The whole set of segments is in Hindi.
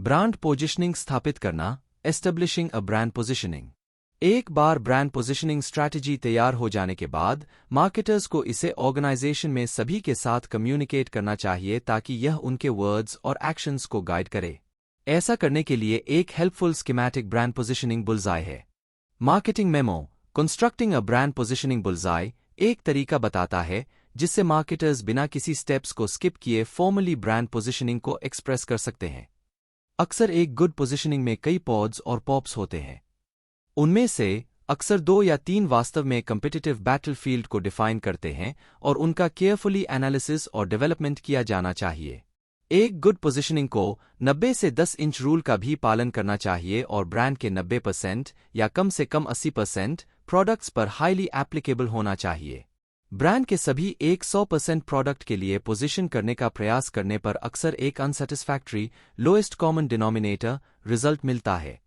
ब्रांड पोजिशनिंग स्थापित करना, एस्टेब्लिशिंग अ ब्रांड पोजिशनिंग। एक बार ब्रांड पोजिशनिंग स्ट्रैटेजी तैयार हो जाने के बाद मार्केटर्स को इसे ऑर्गेनाइजेशन में सभी के साथ कम्युनिकेट करना चाहिए ताकि यह उनके वर्ड्स और एक्शंस को गाइड करे। ऐसा करने के लिए एक helpful schematic brand positioning bullseye है। Marketing memo constructing a brand positioning bullseye एक तरीका बताता है जिससे मार्केटर्स बिना किसी स्टेप्स को स्किप किए फॉर्मली ब्रांड पोजिशनिंग को एक्सप्रेस कर सकते हैं। अक्सर एक गुड पोजिशनिंग में कई पॉड्स और पॉप्स होते हैं। उनमें से अक्सर 2 या 3 वास्तव में कम्पिटिटिव बैटलफील्ड को डिफाइन करते हैं और उनका केयरफुली एनालिसिस और डेवलपमेंट किया जाना चाहिए। एक गुड पोजिशनिंग को 90 से 10 इंच रूल का भी पालन करना चाहिए और ब्रांड के 90% या कम से कम 80% प्रोडक्ट्स पर हाईली एप्लीकेबल होना चाहिए। ब्रांड के सभी 100% प्रोडक्ट के लिए पोजीशन करने का प्रयास करने पर अक्सर एक unsatisfactory lowest common denominator result मिलता है।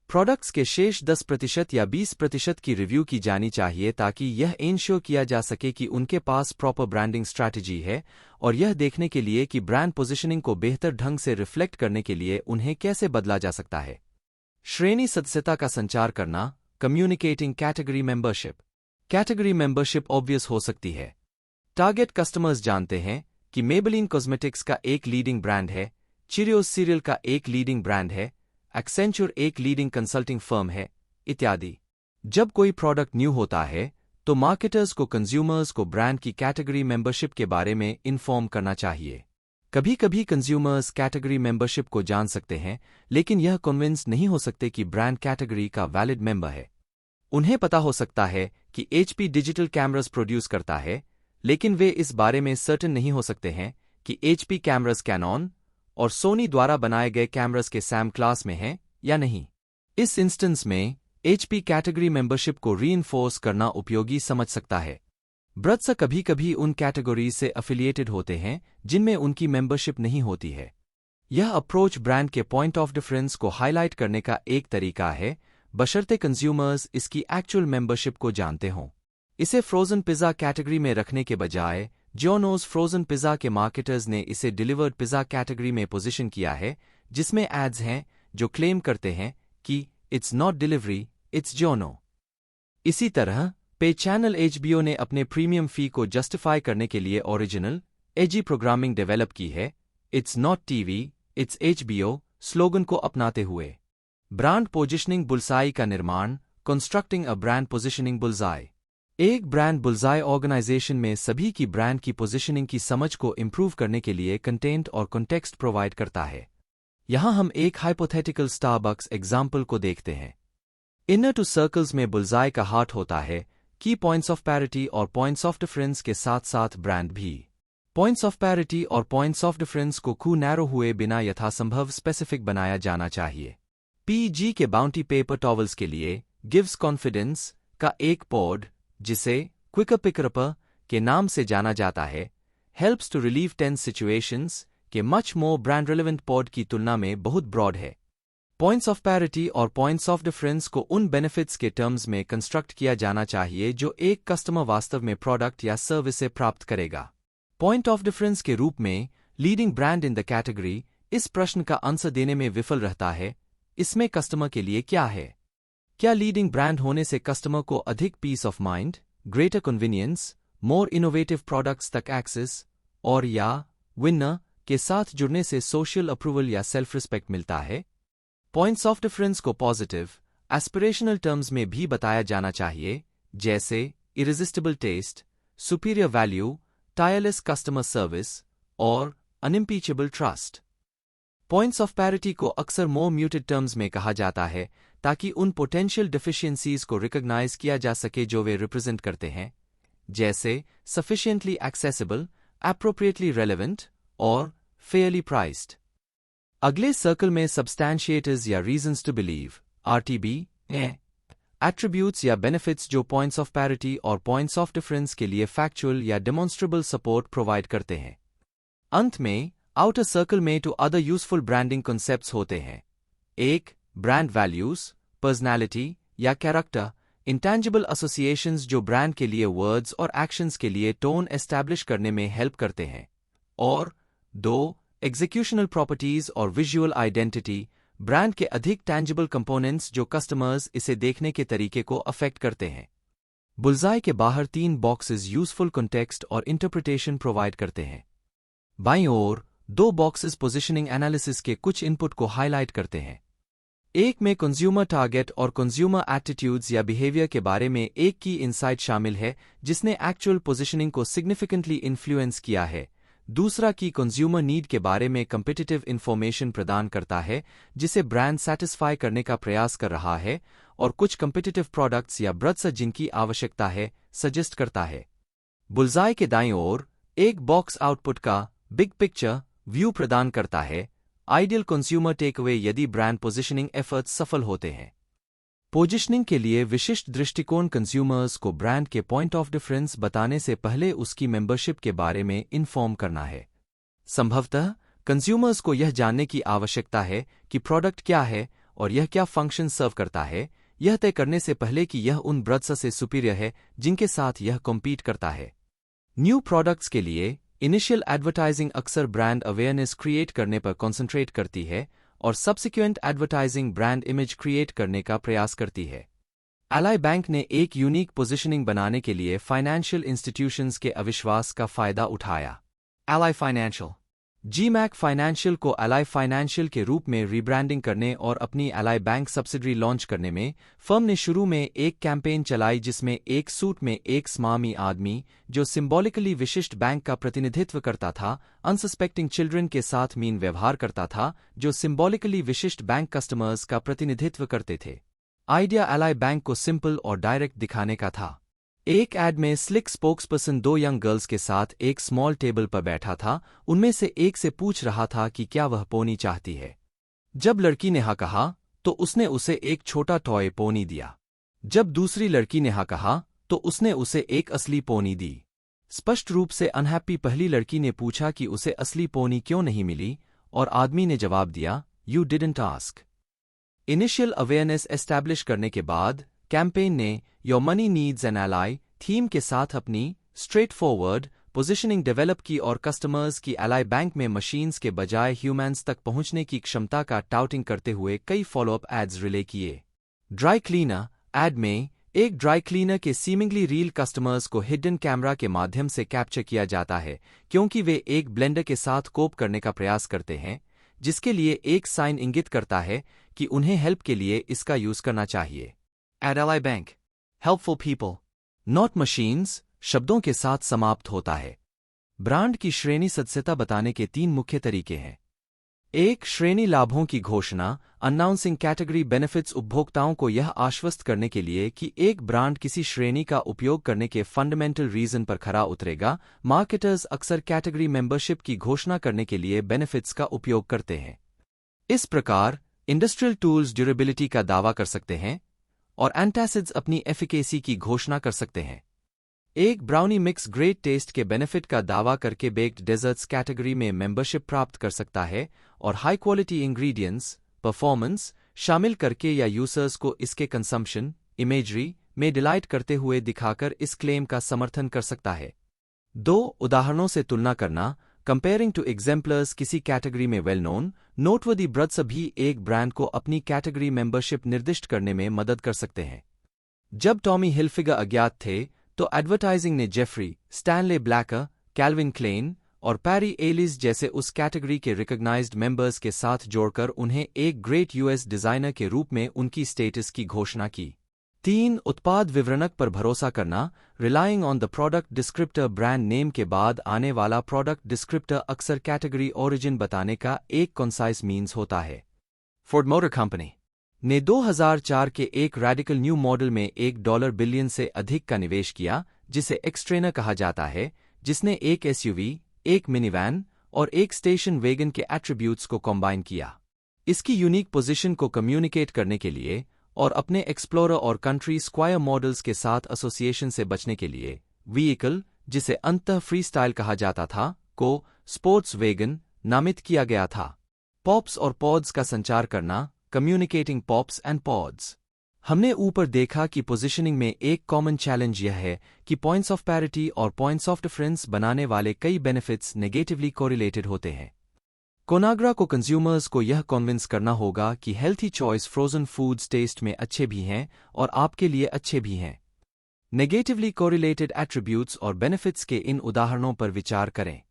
प्रोडक्ट्स के शेष 10% या 20% की रिव्यू की जानी चाहिए ताकि यह इंश्योर किया जा सके कि उनके पास प्रॉपर ब्रांडिंग स्ट्रैटेजी है और यह देखने के लिए कि ब्रांड पोजिशनिंग को बेहतर ढंग से रिफ्लेक्ट करने के लिए उन्हें कैसे बदला जा सकता है। श्रेणी सदस्यता का संचार करना, communicating category membership. Category membership obvious हो सकती है। टारगेट कस्टमर्स जानते हैं कि मेबेलिन कॉस्मेटिक्स का एक लीडिंग ब्रांड है, चीरियोस सीरियल का एक लीडिंग ब्रांड है, एक्सेंचर एक लीडिंग कंसल्टिंग फर्म है, इत्यादि। जब कोई प्रोडक्ट न्यू होता है तो मार्केटर्स को कंज्यूमर्स को ब्रांड की कैटेगरी मेंबरशिप के बारे में इन्फॉर्म करना चाहिए। कभी कभी कंज्यूमर्स कैटेगरी मेंबरशिप को जान सकते हैं लेकिन यह कन्विंस नहीं हो सकते कि ब्रांड कैटेगरी का वैलिड मेंबर है। उन्हें पता हो सकता है कि HP डिजिटल कैमरास प्रोड्यूस करता है लेकिन वे इस बारे में सर्टेन नहीं हो सकते हैं कि HP कैमरास कैनॉन और सोनी द्वारा बनाए गए कैमरास के सैम क्लास में हैं या नहीं। इस इंस्टेंस में HP कैटेगरी मेंबरशिप को रीइंफोर्स करना उपयोगी समझ सकता है। ब्रद्स कभी कभी उन कैटेगरीज से अफिलिएटेड होते हैं जिनमें उनकी मेंबरशिप नहीं होती है। यह अप्रोच ब्रांड के पॉइंट ऑफ डिफरेंस को हाईलाइट करने का एक तरीका है, बशर्ते कंज्यूमर्स इसकी एक्चुअल मेंबरशिप को जानते हों। इसे फ्रोजन पिज़्ज़ा कैटेगरी में रखने के बजाय जियोनोज फ्रोजन पिज़्ज़ा के मार्केटर्स ने इसे डिलीवर्ड पिज़्ज़ा कैटेगरी में पोजीशन किया है, जिसमें एड्स हैं जो क्लेम करते हैं कि इट्स नॉट डिलीवरी, इट्स जियोनो। इसी तरह पे चैनल HBO ने अपने प्रीमियम फी को जस्टिफाई करने के लिए ओरिजिनल एजी प्रोग्रामिंग डेवलप की है, it's not TV, it's HBO slogan को अपनाते हुए। ब्रांड पोजिशनिंग बुलसाई का निर्माण, constructing a brand positioning bullseye. एक ब्रांड बुलसाई ऑर्गेनाइजेशन में सभी की ब्रांड की पोजिशनिंग की समझ को इंप्रूव करने के लिए कंटेंट और कॉन्टेक्स्ट प्रोवाइड करता है। यहां हम एक हाइपोथेटिकल स्टारबक्स एग्जाम्पल को देखते हैं। इनर टू सर्कल्स में बुलसाई का हार्ट होता है, की पॉइंट्स ऑफ पैरिटी और पॉइंट्स ऑफ डिफरेंस के साथ साथ ब्रांड भी। पॉइंट्स ऑफ पैरिटी और पॉइंट्स ऑफ डिफरेंस को खूब नैरो हुए बिना यथासंभव स्पेसिफिक बनाया जाना चाहिए। PG के बाउंटी पेपर टॉवल्स के लिए गिव्स कॉन्फिडेंस का एक पॉड, जिसे क्विकर पिकरअपर के नाम से जाना जाता है, helps to relieve tense situations के much more brand relevant POD की तुलना में बहुत ब्रॉड है। पॉइंट्स ऑफ पैरिटी और पॉइंट्स ऑफ डिफरेंस को उन बेनिफिट्स के टर्म्स में कंस्ट्रक्ट किया जाना चाहिए जो एक कस्टमर वास्तव में प्रोडक्ट या सर्विस से प्राप्त करेगा। पॉइंट ऑफ डिफरेंस के रूप में leading brand in the category इस प्रश्न का आंसर देने में विफल रहता है, इसमें कस्टमर के लिए क्या है? क्या लीडिंग ब्रांड होने से कस्टमर को अधिक peace of mind, greater convenience, more innovative products तक एक्सेस और या विनर के साथ जुड़ने से सोशल अप्रूवल या सेल्फ रिस्पेक्ट मिलता है? पॉइंट्स ऑफ डिफरेंस को पॉजिटिव, एस्पिरेशनल टर्म्स में भी बताया जाना चाहिए, जैसे irresistible taste, superior value, tireless customer service और unimpeachable trust. Points of parity को अक्सर मोर म्यूटेड टर्म्स में कहा जाता है ताकि उन पोटेंशियल डिफिशियंसीज को रिकॉग्नाइज किया जा सके जो वे रिप्रेजेंट करते हैं, जैसे सफिशिएंटली एक्सेसिबल, एप्रोप्रिएटली रेलेवेंट और फेयरली प्राइस्ड। अगले सर्कल में सब्सटैंशिएटर्स या रीजंस टू बिलीव RTB हैं, एट्रीब्यूट्स या बेनिफिट्स जो पॉइंट्स ऑफ पैरिटी और पॉइंट्स ऑफ डिफरेंस के लिए फैक्चुअल या डेमोन्स्ट्रेबल सपोर्ट प्रोवाइड करते हैं। अंत में आउटर सर्कल में two other useful branding concepts होते हैं। एक, ब्रांड वैल्यूज, पर्सनैलिटी या कैरेक्टर, इंटेंजिबल एसोसिएशंस जो ब्रांड के लिए वर्ड्स और एक्शंस के लिए टोन एस्टैब्लिश करने में हेल्प करते हैं। और 2, एग्जीक्यूशनल प्रॉपर्टीज और विजुअल आइडेंटिटी, ब्रांड के अधिक टैंजिबल कंपोनेंट्स जो कस्टमर्स इसे देखने के तरीके को अफेक्ट करते हैं। बुलजाई के बाहर 3 बॉक्सेस यूजफुल कॉन्टेक्स्ट और इंटरप्रिटेशन प्रोवाइड करते हैं। बाईं ओर 2 बॉक्सेस पोजिशनिंग एनालिसिस के कुछ इनपुट को हाईलाइट करते हैं। एक में कंज्यूमर टारगेट और कंज्यूमर एटीट्यूड्स या बिहेवियर के बारे में एक की इनसाइट शामिल है जिसने एक्चुअल पोजिशनिंग को सिग्निफिकेंटली इन्फ्लुएंस किया है। दूसरा की कंज्यूमर नीड के बारे में कम्पिटिटिव इन्फॉर्मेशन प्रदान करता है जिसे ब्रांड सेटिस्फाई करने का प्रयास कर रहा है और कुछ कम्पिटिटिव प्रोडक्ट्स या ब्रड्स जिनकी आवश्यकता है सजेस्ट करता है। बुलजाई के दाईं ओर एक बॉक्स आउटपुट का बिग पिक्चर व्यू प्रदान करता है, आइडियल कंज्यूमर टेकअवे यदि ब्रांड पोजिशनिंग एफर्ट्स सफल होते हैं। पोजिशनिंग के लिए विशिष्ट दृष्टिकोण कंज्यूमर्स को ब्रांड के पॉइंट ऑफ डिफरेंस बताने से पहले उसकी मेंबरशिप के बारे में इन्फॉर्म करना है। संभवतः कंज्यूमर्स को यह जानने की आवश्यकता है कि प्रोडक्ट क्या है और यह क्या फंक्शन सर्व करता है, यह तय करने से पहले कि यह उन ब्रड्स से सुपीरियर है जिनके साथ यह कॉम्पीट करता है। न्यू प्रोडक्ट्स के लिए इनिशियल एडवर्टाइजिंग अक्सर ब्रांड अवेयरनेस क्रिएट करने पर कॉन्सेंट्रेट करती है और subsequent advertising brand image create करने का प्रयास करती है। एलाई बैंक ने एक यूनिक पोजिशनिंग बनाने के लिए फाइनेंशियल इंस्टीट्यूशंस के अविश्वास का फायदा उठाया। एलाई फाइनेंशियल जीमैक फाइनेंशियल को एलाई फाइनेंशियल के रूप में रीब्रांडिंग करने और अपनी एलाई बैंक सब्सिडरी लॉन्च करने में फर्म ने शुरू में एक कैंपेन चलाई जिसमें एक सूट में एक स्मामी आदमी जो सिंबॉलिकली विशिष्ट बैंक का प्रतिनिधित्व करता था, अनसस्पेक्टिंग चिल्ड्रन के साथ मीन व्यवहार करता था जो सिंबॉलिकली विशिष्ट बैंक कस्टमर्स का प्रतिनिधित्व करते थे। आइडिया एलाई बैंक को सिंपल और डायरेक्ट दिखाने का था। एक एड में स्लिक स्पोक्सपर्सन 2 यंग गर्ल्स के साथ एक स्मॉल टेबल पर बैठा था, उनमें से एक से पूछ रहा था कि क्या वह पोनी चाहती है। जब लड़की ने हाँ कहा तो उसने उसे एक छोटा टॉय पोनी दिया। जब दूसरी लड़की ने हाँ कहा तो उसने उसे एक असली पोनी दी। स्पष्ट रूप से अनहैप्पी पहली लड़की ने पूछा कि उसे असली पोनी क्यों नहीं मिली और आदमी ने जवाब दिया, you didn't ask. Initial awareness establish करने के बाद कैंपेन ने your money needs an ally theme के साथ अपनी स्ट्रेट फॉरवर्ड पोजिशनिंग डेवलप की और कस्टमर्स की एलाई बैंक में मशीन्स के बजाय ह्यूमन्स तक पहुंचने की क्षमता का टाउटिंग करते हुए कई फॉलोअप एड्स रिले किए। ड्राई क्लीनर एड में एक ड्राई क्लीनर के सीमिंगली रील कस्टमर्स को हिडन कैमरा के माध्यम से कैप्चर किया जाता है क्योंकि वे एक ब्लेंडर के साथ कोप करने का प्रयास करते हैं जिसके लिए एक साइन इंगित करता है कि उन्हें हेल्प के लिए इसका यूज करना चाहिए। At Ally bank helpful people not machines शब्दों के साथ समाप्त होता है। ब्रांड की श्रेणी सदस्यता बताने के 3 मुख्य तरीके हैं। एक श्रेणी लाभों की घोषणा अनाउंसिंग कैटेगरी बेनिफिट्स उपभोक्ताओं को यह आश्वस्त करने के लिए कि एक ब्रांड किसी श्रेणी का उपयोग करने के फंडामेंटल रीजन पर खरा उतरेगा। मार्केटर्स अक्सर कैटेगरी मेंबरशिप की घोषणा करने के लिए बेनिफिट्स का उपयोग करते हैं। इस प्रकार इंडस्ट्रियल टूल्स ड्यूरेबिलिटी का दावा कर सकते हैं और एंटासिड्स अपनी एफिकेसी की घोषणा कर सकते हैं। एक ब्राउनी मिक्स ग्रेट टेस्ट के बेनिफिट का दावा करके बेक्ड डेजर्ट्स कैटेगरी में मेंबरशिप प्राप्त कर सकता है और हाई क्वालिटी इंग्रेडिएंट्स परफॉर्मेंस शामिल करके या यूजर्स को इसके कंजम्पशन इमेजरी में डिलाइट करते हुए दिखाकर इस क्लेम का समर्थन कर सकता है। 2 उदाहरणों से तुलना करना कंपेयरिंग टू एग्जाम्पलर्स किसी कैटेगरी में वेल नोन नोटवर्दी ब्रड्स भी एक ब्रांड को अपनी कैटेगरी मेंबरशिप निर्दिष्ट करने में मदद कर सकते हैं। जब टॉमी हिल्फिगर अज्ञात थे तो एडवर्टाइजिंग ने Jeffrey Stanley Blacker, Calvin Klein और पैरी एलिस जैसे उस कैटेगरी के रिकॉग्नाइज्ड मेंबर्स के साथ जोड़कर उन्हें एक ग्रेट यूएस डिजाइनर के रूप में उनकी स्टेटस की घोषणा की। 3 उत्पाद विवरणक पर भरोसा करना relying on the product descriptor brand name के बाद आने वाला प्रोडक्ट डिस्क्रिप्टर अक्सर कैटेगरी ओरिजिन बताने का एक कंसाइज मीन्स होता है। फोर्ड मोटर कंपनी ने 2004 के एक रेडिकल न्यू मॉडल में $1 बिलियन से अधिक का निवेश किया जिसे एक्सट्रेनर कहा जाता है, जिसने एक एसयूवी, एक मिनीवैन और एक स्टेशन वेगन के एट्रीब्यूट्स को कंबाइन किया। इसकी यूनिक पोजीशन को कम्युनिकेट करने के लिए और अपने एक्सप्लोरर और कंट्री स्क्वायर मॉडल्स के साथ एसोसिएशन से बचने के लिए व्हीकल, जिसे अंततः फ्रीस्टाइल कहा जाता था, को स्पोर्ट्स वेगन नामित किया गया था। पॉप्स और पॉड्स का संचार करना कम्युनिकेटिंग पॉप्स एंड पॉड्स। हमने ऊपर देखा कि पोजीशनिंग में एक कॉमन चैलेंज यह है कि पॉइंट्स ऑफ पैरिटी और पॉइंट्स ऑफ डिफरेंस बनाने वाले कई बेनिफिट्स नेगेटिवली कोरिलेटेड होते हैं। कोनाग्रा को कंज्यूमर्स को यह कन्विंस करना होगा कि healthy choice frozen foods taste में अच्छे भी हैं और आपके लिए अच्छे भी हैं। नेगेटिवली कोरिलेटेड एट्रीब्यूट्स और बेनिफिट्स के इन उदाहरणों पर विचार करें।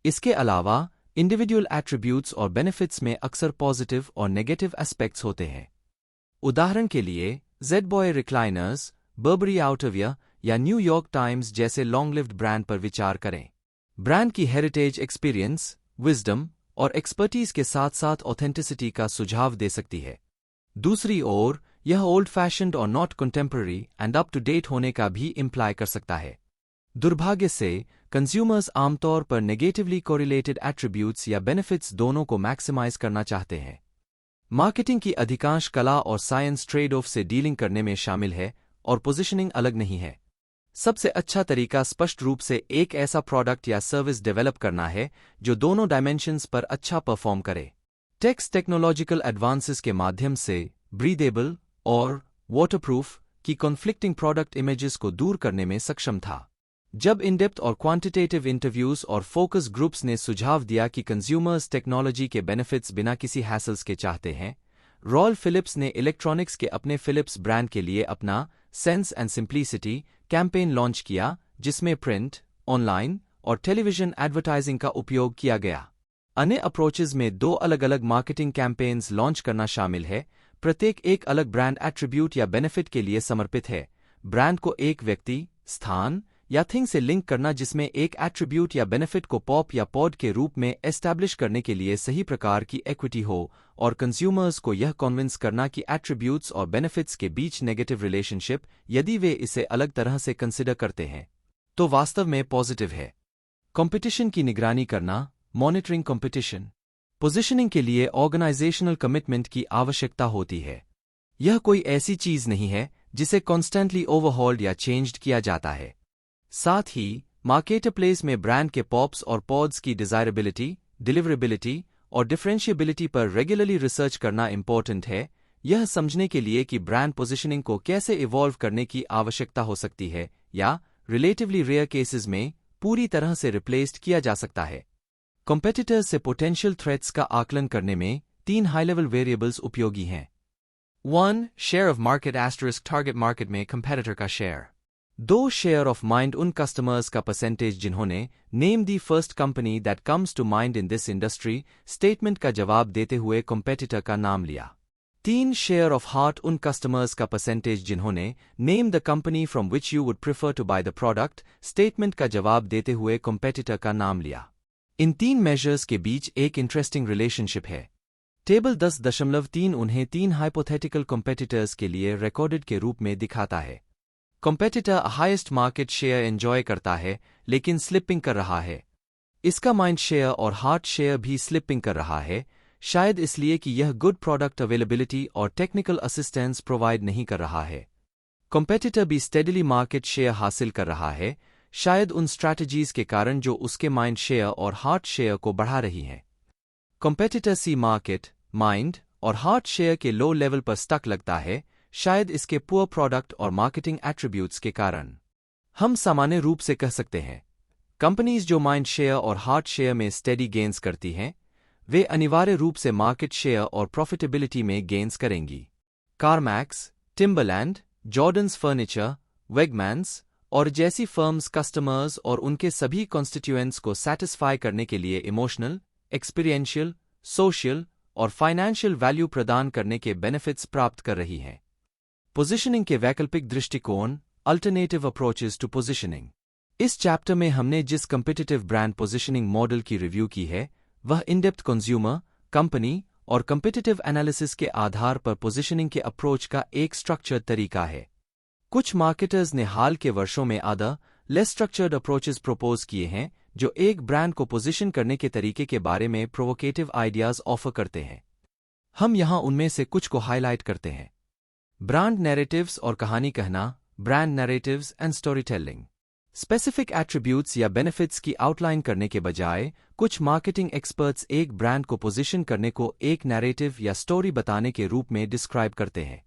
इसके अलावा इंडिविजुअल एट्रीब्यूट्स और बेनिफिट्स में अक्सर पॉजिटिव और नेगेटिव एस्पेक्ट्स होते हैं। उदाहरण के लिए Z-Boy रिक्लाइनर्स, बर्बरी आउटरवियर या न्यूयॉर्क टाइम्स जैसे लॉन्ग लिव्ड ब्रांड पर विचार करें। ब्रांड की हेरिटेज, एक्सपीरियंस, विजडम और एक्सपर्टीज के साथ साथ ऑथेंटिसिटी का सुझाव दे सकती है। दूसरी ओर, यह ओल्ड फैशन्ड और not contemporary and up to date होने का भी इम्प्लाई कर सकता है। दुर्भाग्य से कंज्यूमर्स आमतौर पर नेगेटिवली कोरिलेटेड एट्रीब्यूट्स या बेनिफिट्स दोनों को मैक्सिमाइज करना चाहते हैं। मार्केटिंग की अधिकांश कला और साइंस ट्रेड ऑफ से डीलिंग करने में शामिल है और पोजीशनिंग अलग नहीं है। सबसे अच्छा तरीका स्पष्ट रूप से एक ऐसा प्रोडक्ट या सर्विस डेवलप करना है जो दोनों डायमेंशंस पर अच्छा परफॉर्म करे। टेक्नोलॉजिकल एडवांसेस के माध्यम से ब्रीदेबल और वाटरप्रूफ की कॉन्फ्लिक्टिंग प्रोडक्ट इमेजेस को दूर करने में सक्षम था। जब इन-डेप्थ और क्वांटिटेटिव इंटरव्यूज और फोकस ग्रुप्स ने सुझाव दिया कि कंज्यूमर्स टेक्नोलॉजी के बेनिफिट्स बिना किसी हैसल्स के चाहते हैं, रॉयल फिलिप्स ने इलेक्ट्रॉनिक्स के अपने फिलिप्स ब्रांड के लिए अपना sense and simplicity campaign launch किया, जिसमें प्रिंट, ऑनलाइन और टेलीविजन एडवर्टाइजिंग का उपयोग किया गया। अन्य अप्रोचेज में 2 अलग-अलग मार्केटिंग कैंपेन्स लॉन्च करना शामिल है, प्रत्येक एक अलग ब्रांड एट्रीब्यूट या बेनिफिट के लिए समर्पित है। ब्रांड को एक व्यक्ति, स्थान या थिंग से लिंक करना जिसमें एक एट्रीब्यूट या बेनिफिट को पॉप या पॉड के रूप में एस्टैब्लिश करने के लिए सही प्रकार की इक्विटी हो, और कंज्यूमर्स को यह कन्विंस करना कि एट्रीब्यूट्स और बेनिफिट्स के बीच नेगेटिव रिलेशनशिप, यदि वे इसे अलग तरह से कंसिडर करते हैं, तो वास्तव में पॉजिटिव है। कंपटीशन की निगरानी करना, मॉनिटरिंग कंपटीशन। पोजीशनिंग के लिए ऑर्गेनाइजेशनल कमिटमेंट की आवश्यकता होती है। यह कोई ऐसी चीज नहीं है जिसे कॉन्स्टेंटली ओवरहॉल्ड या चेंज्ड किया जाता है। साथ ही मार्केटप्लेस में ब्रांड के पॉप्स और पॉड्स की डिजायरेबिलिटी, डिलीवरेबिलिटी और डिफरेंशिएबिलिटी पर रेगुलरली रिसर्च करना इंपॉर्टेंट है, यह समझने के लिए कि ब्रांड पोजीशनिंग को कैसे इवॉल्व करने की आवश्यकता हो सकती है या रिलेटिवली रेयर केसेस में पूरी तरह से रिप्लेस्ड किया जा सकता है। कॉम्पिटिटर्स से पोटेंशियल थ्रेट्स का आकलन करने में 3 हाई लेवल वेरिएबल्स उपयोगी हैं। 1. Share of market * target market में कंपेटिटर का शेयर। 2. शेयर ऑफ माइंड उन कस्टमर्स का परसेंटेज जिन्होंने name the first company that comes to mind in this industry statement का जवाब देते हुए कॉम्पिटिटर का नाम लिया। 3. शेयर ऑफ हार्ट उन कस्टमर्स का परसेंटेज जिन्होंने name the company from which you would prefer to buy the product statement का जवाब देते हुए कॉम्पिटिटर का नाम लिया। इन 3 मेजर्स के बीच एक इंटरेस्टिंग रिलेशनशिप है। टेबल 10.3 उन्हें 3 हाइपोथेटिकल कॉम्पिटिटर्स के लिए रिकॉर्डेड के रूप में दिखाता है। Competitor highest market share enjoy करता है लेकिन स्लिपिंग कर रहा है। इसका माइंड शेयर और हार्ट शेयर भी स्लिपिंग कर रहा है, शायद इसलिए कि यह गुड प्रोडक्ट अवेलेबिलिटी और टेक्निकल असिस्टेंस प्रोवाइड नहीं कर रहा है। कॉम्पिटिटर भी स्टेडली मार्केट शेयर हासिल कर रहा है, शायद उन स्ट्रैटेजीज के कारण जो उसके माइंड शेयर और हार्ट शेयर को बढ़ा रही हैं। कॉम्पिटिटर सी मार्केट, माइंड और हार्ट शेयर के लो लेवल पर स्टक लगता है, शायद इसके पुअर प्रोडक्ट और मार्केटिंग एट्रीब्यूट्स के कारण। हम सामान्य रूप से कह सकते हैं, कंपनीज जो माइंड शेयर और हार्ट शेयर में स्टेडी गेन्स करती हैं, वे अनिवार्य रूप से मार्केट शेयर और प्रॉफिटेबिलिटी में गेन्स करेंगी। कार्मैक्स, टिम्बरलैंड, जॉर्डन्स फर्नीचर, वेगमैन्स और जैसी फर्म्स कस्टमर्स और उनके सभी कॉन्स्टिट्यूएंट्स को सैटिस्फाई करने के लिए इमोशनल, एक्सपीरियंशियल, सोशल और फाइनेंशियल वैल्यू प्रदान करने के बेनिफिट्स प्राप्त कर रही हैं। पोजीशनिंग के वैकल्पिक दृष्टिकोण, अल्टरनेटिव अप्रोचेस टू पोजीशनिंग। इस चैप्टर में हमने जिस कम्पिटिटिव ब्रांड पोजीशनिंग मॉडल की रिव्यू की है, वह इन-डेप्थ कंज्यूमर, कंपनी और कम्पिटिटिव एनालिसिस के आधार पर पोजीशनिंग के अप्रोच का एक स्ट्रक्चर्ड तरीका है। कुछ मार्केटर्स ने हाल के वर्षों में लेस स्ट्रक्चर्ड अप्रोचेस प्रपोज किए हैं जो एक ब्रांड को पोजीशन करने के तरीके के बारे में प्रोवोकेटिव आइडियाज ऑफर करते हैं। हम यहां उनमें से कुछ को हाईलाइट करते हैं। ब्रांड नैरेटिव्स और कहानी कहना, brand narratives and story telling. Specific attributes या बेनिफिट्स की आउटलाइन करने के बजाय कुछ मार्केटिंग एक्सपर्ट्स एक ब्रांड को पोजीशन करने को एक नैरेटिव या स्टोरी बताने के रूप में डिस्क्राइब करते हैं।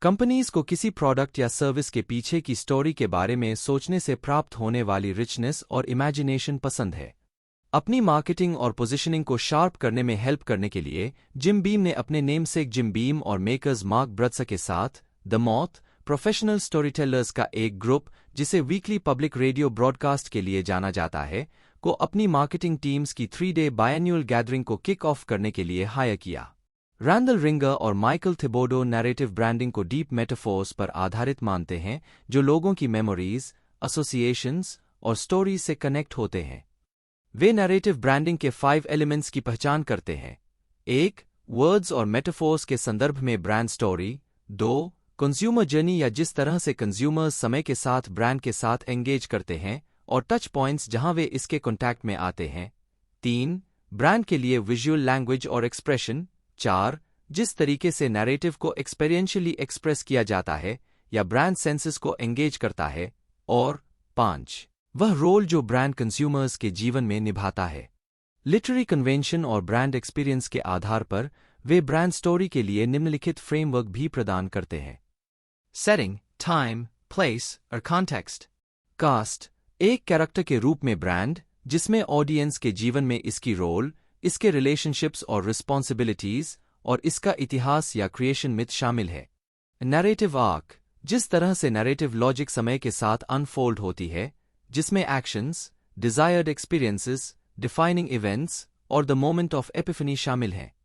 कंपनीज को किसी प्रोडक्ट या सर्विस के पीछे की स्टोरी के बारे में सोचने से प्राप्त होने वाली रिचनेस और इमेजिनेशन पसंद है। अपनी मार्केटिंग और पोजीशनिंग को शार्प करने में हेल्प करने के लिए जिम बीम ने अपने नेमसेक जिम बीम और मेकर्स मार्क ब्रत्स के साथ द मॉथ प्रोफेशनल स्टोरीटेलर्स का एक ग्रुप, जिसे वीकली पब्लिक रेडियो ब्रॉडकास्ट के लिए जाना जाता है, को अपनी मार्केटिंग टीम्स की 3-डे बायएन्युअल गैदरिंग को किक ऑफ करने के लिए हायर किया। रैंडल रिंगर और माइकल थिबोडो नैरेटिव ब्रांडिंग को डीप मेटाफोर्स पर आधारित मानते हैं, जो लोगों की मेमोरीज, एसोसिएशंस और स्टोरीज से कनेक्ट होते हैं। वे नैरेटिव ब्रांडिंग के 5 एलिमेंट्स की पहचान करते हैं। 1. वर्ड्स और मेटाफोर्स के संदर्भ में ब्रांड स्टोरी। 2. कंज्यूमर जर्नी या जिस तरह से कंज्यूमर्स समय के साथ ब्रांड के साथ एंगेज करते हैं और टच पॉइंट्स जहां वे इसके कॉन्टैक्ट में आते हैं। 3. ब्रांड के लिए विजुअल लैंग्वेज और एक्सप्रेशन। 4. जिस तरीके से नैरेटिव को एक्सपीरियंशियली एक्सप्रेस किया जाता है या ब्रांड सेंसेस को एंगेज करता है। और 5. वह रोल जो ब्रांड कंज्यूमर्स के जीवन में निभाता है। लिटरेरी कन्वेंशन और ब्रांड एक्सपीरियंस के आधार पर वे ब्रांड स्टोरी के लिए निम्नलिखित फ्रेमवर्क भी प्रदान करते हैं। सेटिंग, टाइम, प्लेस और कॉन्टेक्स्ट। कास्ट, एक कैरेक्टर के रूप में ब्रांड, जिसमें ऑडियंस के जीवन में इसकी रोल, इसके रिलेशनशिप्स और रिस्पॉन्सिबिलिटीज और इसका इतिहास या क्रिएशन मिथ शामिल है। नैरेटिव आर्क, जिस तरह से नैरेटिव लॉजिक समय के साथ अनफोल्ड होती है, जिसमें actions, desired experiences, defining events और द मोमेंट ऑफ एपिफनी शामिल हैं।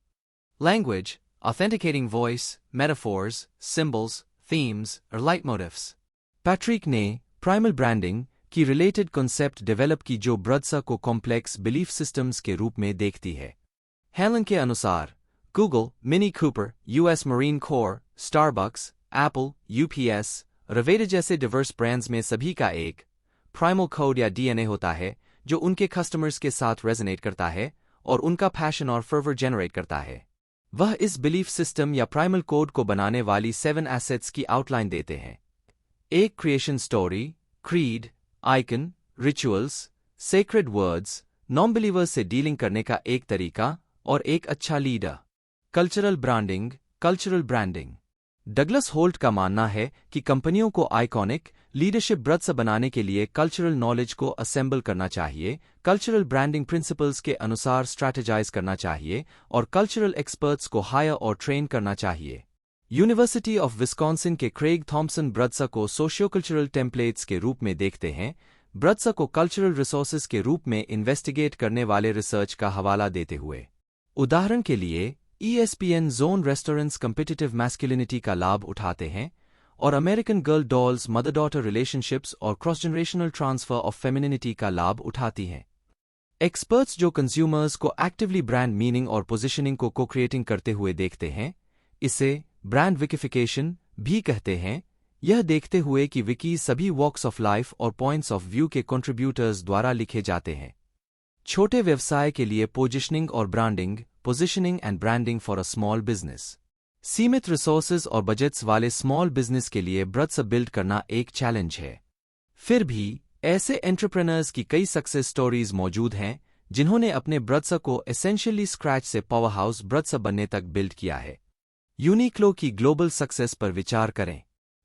Language, authenticating voice, metaphors, symbols, themes और लाइटमोटिव्स। पैट्रिक ने प्राइमल ब्रांडिंग की रिलेटेड कॉन्सेप्ट डेवलप की, जो ब्रत्सा को कॉम्प्लेक्स बिलीफ सिस्टम्स के रूप में देखती है। हेलन के अनुसार Google, Mini Cooper, US Marine Corps, Starbucks, Apple, UPS, रवेरे जैसे डिवर्स ब्रांड्स में सभी का एक प्राइमल कोड या डीएनए होता है, जो उनके कस्टमर्स के साथ रेजोनेट करता है और उनका पैशन और फर्वर जनरेट करता है। वह इस बिलीफ सिस्टम या प्राइमल कोड को बनाने वाली 7 एसेट्स की आउटलाइन देते हैं। एक creation story, creed, icon, rituals, sacred words, non believers से डीलिंग करने का एक तरीका और एक अच्छा leader. Cultural branding. Douglas Holt का मानना है कि कंपनियों को आइकॉनिक लीडरशिप ब्रत्स बनाने के लिए कल्चरल नॉलेज को असेंबल करना चाहिए, कल्चरल ब्रांडिंग प्रिंसिपल्स के अनुसार स्ट्रैटेजाइज करना चाहिए और कल्चरल एक्सपर्ट्स को हायर और ट्रेन करना चाहिए। यूनिवर्सिटी ऑफ विस्कॉन्सिन के क्रेग थॉम्सन ब्रत्सा को सोशियोकल्चरल टेम्पलेट्स के रूप में देखते हैं, ब्रत्सा को कल्चरल रिसोर्सेज के रूप में इन्वेस्टिगेट करने वाले रिसर्च का हवाला देते हुए। उदाहरण के लिए ESPN zone restaurants competitive masculinity का लाभ उठाते हैं और American Girl dolls mother daughter relationships और cross generational transfer of femininity का लाभ उठाती हैं। एक्सपर्ट्स जो कंज्यूमर्स को एक्टिवली ब्रांड मीनिंग और पोजिशनिंग को को-क्रिएटिंग करते हुए देखते हैं, इसे ब्रांड विकिफिकेशन भी कहते हैं, यह देखते हुए कि विकी सभी वॉक्स ऑफ लाइफ और पॉइंट्स ऑफ व्यू के कंट्रीब्यूटर्स द्वारा लिखे जाते हैं। छोटे व्यवसाय के लिए पोजिशनिंग और branding, positioning and branding for a small business. सीमित रिसोर्सेज और बजट्स वाले स्मॉल बिजनेस के लिए ब्रत्स बिल्ड करना एक चैलेंज है। फिर भी ऐसे एंटरप्रेनर्स की कई सक्सेस स्टोरीज मौजूद हैं, जिन्होंने अपने ब्रत्स को एसेंशियली स्क्रैच से पावर हाउस ब्रत्स बनने तक बिल्ड किया है। यूनिक्लो की ग्लोबल सक्सेस पर विचार करें।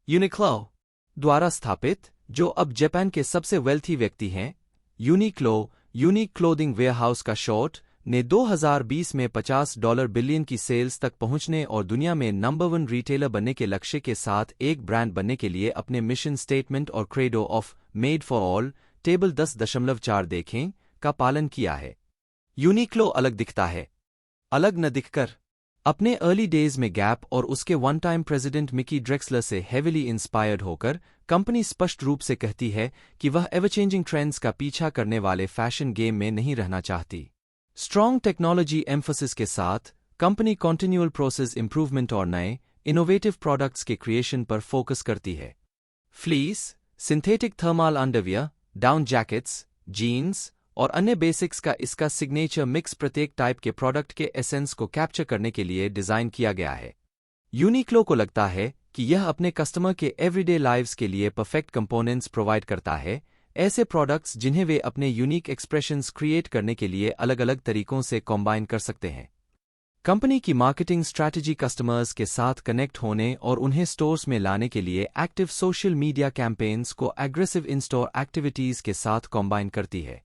यूनिक्लो द्वारा स्थापित, जो अब जापान के सबसे वेल्थी व्यक्ति हैं, यूनिक्लो यूनिक क्लोथिंग वेयरहाउस का शॉर्ट ने 2020 में $50 बिलियन की सेल्स तक पहुंचने और दुनिया में नंबर 1 रिटेलर बनने के लक्ष्य के साथ एक ब्रांड बनने के लिए अपने मिशन स्टेटमेंट और credo of made for all table 10.4 देखें का पालन किया है। यूनिक्लो अलग दिखता है, अलग न दिखकर। अपने अर्ली डेज में गैप और उसके one time president Mickey Drexler से हेविली इंस्पायर्ड होकर कंपनी स्पष्ट रूप से कहती है कि वह एवर चेंजिंग ट्रेंड्स का पीछा करने वाले फैशन गेम में नहीं रहना चाहती। स्ट्रॉन्ग टेक्नोलॉजी एम्फोसिस के साथ कंपनी कॉन्टिन्यूअल प्रोसेस इंप्रूवमेंट और नए इनोवेटिव प्रोडक्ट्स के क्रिएशन पर फोकस करती है। Fleece, synthetic thermal underwear, down jackets, jeans और अन्य बेसिक्स का इसका सिग्नेचर मिक्स प्रत्येक टाइप के प्रोडक्ट के एसेंस को कैप्चर करने के लिए डिजाइन किया गया है। यूनिक्लो को लगता है कि यह अपने कस्टमर के एवरीडे लाइव्स के लिए परफेक्ट कंपोनेंट्स प्रोवाइड करता है, ऐसे प्रोडक्ट्स जिन्हें वे अपने यूनिक एक्सप्रेशंस क्रिएट करने के लिए अलग अलग तरीकों से कॉम्बाइन कर सकते हैं। कंपनी की मार्केटिंग स्ट्रैटेजी कस्टमर्स के साथ कनेक्ट होने और उन्हें स्टोर्स में लाने के लिए एक्टिव सोशल मीडिया कैंपेन्स को एग्रेसिव इन स्टोर एक्टिविटीज के साथ कॉम्बाइन करती है।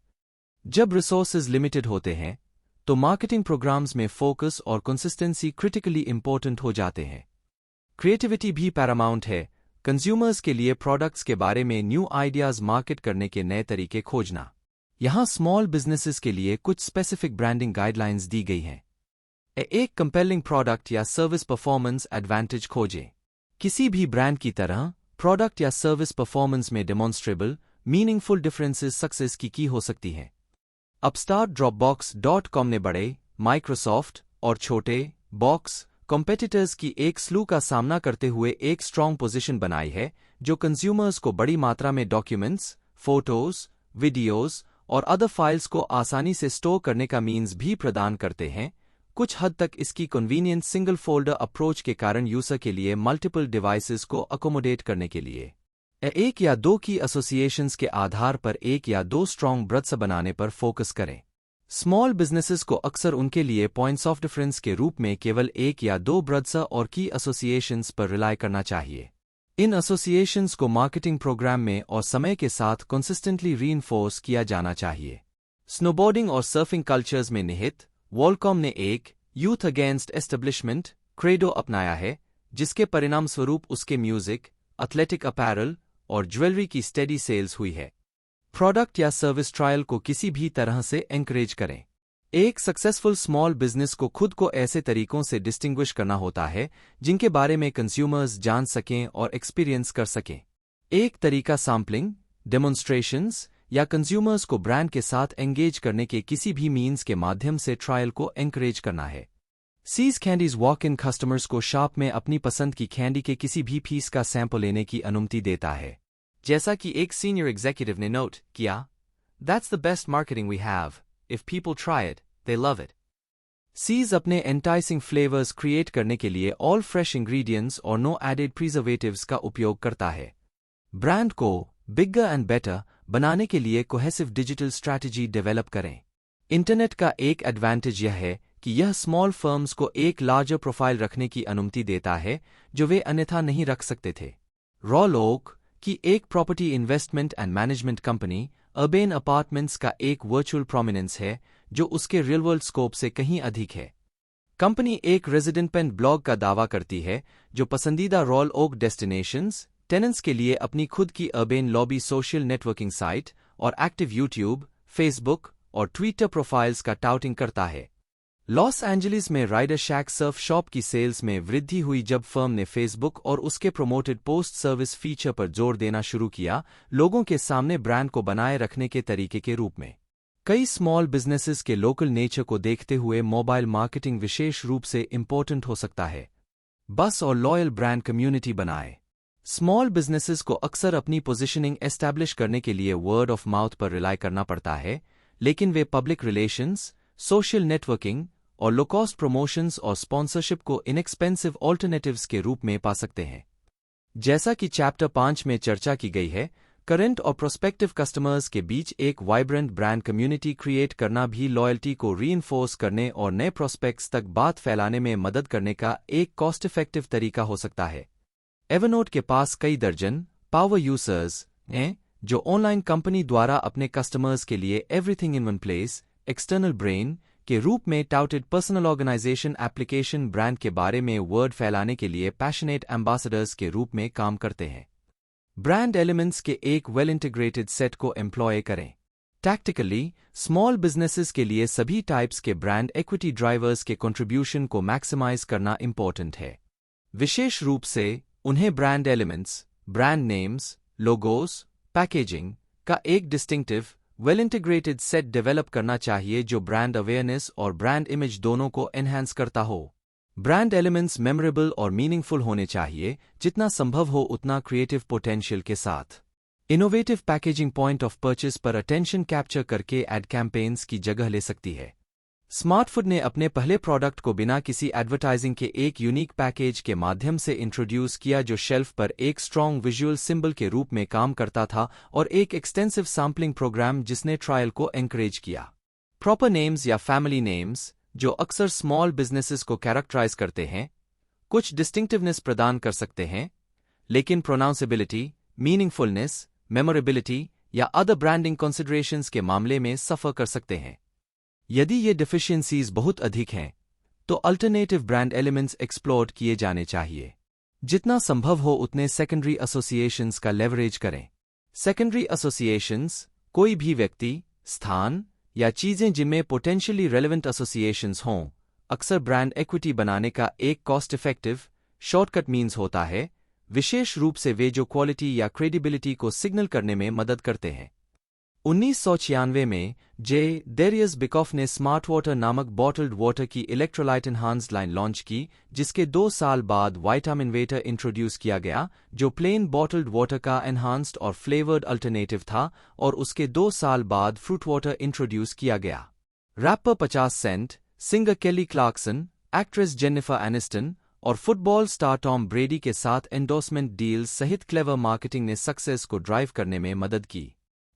जब रिसोर्सेज लिमिटेड होते हैं तो मार्केटिंग प्रोग्राम्स में फोकस और कंसिस्टेंसी क्रिटिकली इंपॉर्टेंट हो जाते हैं। क्रिएटिविटी भी पैरामाउंट है। कंज्यूमर्स के लिए प्रोडक्ट्स के बारे में न्यू आइडियाज मार्केट करने के नए तरीके खोजना। यहाँ स्मॉल बिजनेसेस के लिए कुछ स्पेसिफिक ब्रांडिंग गाइडलाइंस दी गई हैं। एक कंपेलिंग प्रोडक्ट या सर्विस परफॉर्मेंस एडवांटेज खोजें। किसी भी ब्रांड की तरह प्रोडक्ट या सर्विस परफॉर्मेंस में डेमोन्स्ट्रेबल मीनिंगफुल डिफरेंसेस सक्सेस की हो सकती हैं। अपस्टार्ट Dropbox.com ने बड़े माइक्रोसॉफ्ट और छोटे बॉक्स कॉम्पिटिटर्स की एक स्लू का सामना करते हुए एक स्ट्रॉन्ग पोजीशन बनाई है, जो कंज्यूमर्स को बड़ी मात्रा में डॉक्यूमेंट्स, फोटोज, वीडियोज और अदर फाइल्स को आसानी से स्टोर करने का मीन्स भी प्रदान करते हैं। कुछ हद तक इसकी कन्वीनियंट सिंगल फोल्डर अप्रोच के कारण यूजर के लिए मल्टीपल डिवाइसेस को अकोमोडेट करने के लिए एक या दो की एसोसिएशंस के आधार पर एक या दो स्ट्रॉन्ग ब्रड्स बनाने पर फोकस करें। स्मॉल बिजनेसेस को अक्सर उनके लिए पॉइंट्स ऑफ डिफरेंस के रूप में केवल एक या दो ब्रड्स और की एसोसिएशंस पर रिलाय करना चाहिए। इन एसोसिएशंस को मार्केटिंग प्रोग्राम में और समय के साथ कंसिस्टेंटली रीइंफोर्स किया जाना चाहिए। स्नोबोर्डिंग और सर्फिंग कल्चर्स में निहित वॉलकॉम ने एक यूथ अगेंस्ट एस्टेब्लिशमेंट क्रेडो अपनाया है, जिसके परिणामस्वरूप उसके म्यूजिक, एथलेटिक अपैरल और ज्वेलरी की स्टेडी सेल्स हुई है। प्रोडक्ट या सर्विस ट्रायल को किसी भी तरह से एनकरेज करें। एक सक्सेसफुल स्मॉल बिजनेस को खुद को ऐसे तरीकों से डिस्टिंग्विश करना होता है जिनके बारे में कंज्यूमर्स जान सकें और एक्सपीरियंस कर सकें। एक तरीका सैम्पलिंग, डेमोन्स्ट्रेशंस या कंज्यूमर्स को ब्रांड के साथ एंगेज करने के किसी भी मीन्स के माध्यम से ट्रायल को एनकरेज करना है। See's candies walk in customers को शॉप में अपनी पसंद की कैंडी के किसी भी पीस का सैंपल लेने की अनुमति देता है। जैसा कि एक सीनियर एग्जीक्यूटिव ने नोट किया, "That's the best marketing we have. If people try it, they love it." See's अपने एंटाइसिंग फ्लेवर्स क्रिएट करने के लिए ऑल फ्रेश इंग्रेडिएंट्स और नो एडेड प्रिजर्वेटिव्स का उपयोग करता है। ब्रांड को बिगर एंड बेटर बनाने के लिए कोहेसिव डिजिटल स्ट्रैटेजी डेवलप करें। इंटरनेट का एक एडवांटेज यह है कि यह स्मॉल फर्म्स को एक लार्जर प्रोफाइल रखने की अनुमति देता है जो वे अन्यथा नहीं रख सकते थे। रॉल ओक की एक property investment and management company Urbane Apartments का एक वर्चुअल प्रोमिनेंस है जो उसके रियल वर्ल्ड स्कोप से कहीं अधिक है। कंपनी एक रेजिडेंट पेन ब्लॉग का दावा करती है जो पसंदीदा रॉल ओक डेस्टिनेशंस टेनेंट्स के लिए अपनी खुद की urbane lobby social networking site और एक्टिव यूट्यूब, फेसबुक और ट्विटर प्रोफाइल्स का टाउटिंग करता है। लॉस एंजलिस में राइडर शैक सर्फ शॉप की सेल्स में वृद्धि हुई जब फर्म ने फेसबुक और उसके प्रोमोटेड पोस्ट सर्विस फीचर पर जोर देना शुरू किया, लोगों के सामने ब्रांड को बनाए रखने के तरीके के रूप में। कई स्मॉल बिजनेसेस के लोकल नेचर को देखते हुए मोबाइल मार्केटिंग विशेष रूप से इंपॉर्टेंट हो सकता है। बस और लॉयल ब्रांड कम्युनिटी बनाए। स्मॉल बिजनेसेस को अक्सर अपनी पोजीशनिंग एस्टैब्लिश करने के लिए वर्ड ऑफ माउथ पर रिलाय करना पड़ता है, लेकिन वे पब्लिक रिलेशंस, सोशल नेटवर्किंग और लो कॉस्ट प्रमोशंस और स्पॉन्सरशिप को इनएक्सपेंसिव ऑल्टरनेटिव्स के रूप में पा सकते हैं। जैसा कि चैप्टर 5 में चर्चा की गई है, करंट और प्रोस्पेक्टिव कस्टमर्स के बीच एक वाइब्रेंट ब्रांड कम्युनिटी क्रिएट करना भी लॉयल्टी को रीइंफोर्स करने और नए प्रोस्पेक्ट्स तक बात फैलाने में मदद करने का एक कॉस्ट इफेक्टिव तरीका हो सकता है। एवरनोट के पास कई दर्जन पावर यूजर्स हैं जो ऑनलाइन कंपनी द्वारा अपने कस्टमर्स के लिए everything in one place external brain के रूप में touted personal organisation application brand के बारे में वर्ड फैलाने के लिए पैशनेट एम्बेसडर्स के रूप में काम करते हैं। ब्रांड एलिमेंट्स के एक वेल इंटीग्रेटेड सेट को एम्प्लॉय करें। टैक्टिकली, स्मॉल बिजनेसेस के लिए सभी टाइप्स के ब्रांड एक्विटी ड्राइवर्स के कंट्रीब्यूशन को मैक्सिमाइज करना इंपॉर्टेंट है। विशेष रूप से उन्हें brand elements, brand names, logos, packaging का एक distinctive well integrated set develop करना चाहिए जो ब्रांड अवेयरनेस और ब्रांड इमेज दोनों को एनहांस करता हो। ब्रांड एलिमेंट्स मेमोरेबल और मीनिंगफुल होने चाहिए, जितना संभव हो उतना क्रिएटिव पोटेंशियल के साथ। Innovative packaging point of purchase पर अटेंशन कैप्चर करके एड कैंपेन्स की जगह ले सकती है। स्मार्टफूड ने अपने पहले प्रोडक्ट को बिना किसी एडवर्टाइजिंग के एक यूनिक पैकेज के माध्यम से इंट्रोड्यूस किया जो शेल्फ पर एक स्ट्रॉन्ग विजुअल सिंबल के रूप में काम करता था और एक एक्सटेंसिव सैम्पलिंग प्रोग्राम जिसने ट्रायल को एनकरेज किया। प्रॉपर नेम्स या फैमिली नेम्स, जो अक्सर स्मॉल बिजनेसेस को कैरेक्टराइज करते हैं, कुछ डिस्टिंक्टिवनेस प्रदान कर सकते हैं, लेकिन प्रोनाउंसेबिलिटी, मीनिंगफुलनेस, मेमोरेबिलिटी या अदर ब्रांडिंग कंसिडरेशंस के मामले में सफ़र कर सकते हैं। यदि ये डिफिशियंसीज बहुत अधिक हैं, तो अल्टरनेटिव ब्रांड एलिमेंट्स एक्सप्लोर किए जाने चाहिए। जितना संभव हो उतने सेकेंडरी एसोसिएशंस का लेवरेज करें। सेकेंडरी एसोसिएशंस कोई भी व्यक्ति, स्थान या चीजें जिनमें पोटेंशियली रेलेवेंट एसोसिएशंस हों, अक्सर ब्रांड इक्विटी बनाने का एक कॉस्ट इफेक्टिव, शॉर्टकट मीन्स होता है, विशेष रूप से वे जो क्वालिटी या क्रेडिबिलिटी को सिग्नल करने में मदद करते हैं। 1996 में डेरियस बिकॉफ ने स्मार्ट वाटर नामक बॉटल्ड वाटर की इलेक्ट्रोलाइट एनहांस्ड लाइन लॉन्च की, जिसके 2 साल बाद विटामिन वेटर इंट्रोड्यूस किया गया, जो प्लेन बॉटल्ड वाटर का एनहांस्ड और फ्लेवर्ड अल्टरनेटिव था, और उसके 2 साल बाद फ्रूट वाटर इंट्रोड्यूस किया गया। रैपर 50 सेंट, सिंगर केली क्लार्कसन, एक्ट्रेस जेनिफर एनिस्टन और फुटबॉल स्टार टॉम ब्रेडी के साथ एंडोर्समेंट डील्स सहित क्लेवर मार्केटिंग ने सक्सेस को ड्राइव करने में मदद की।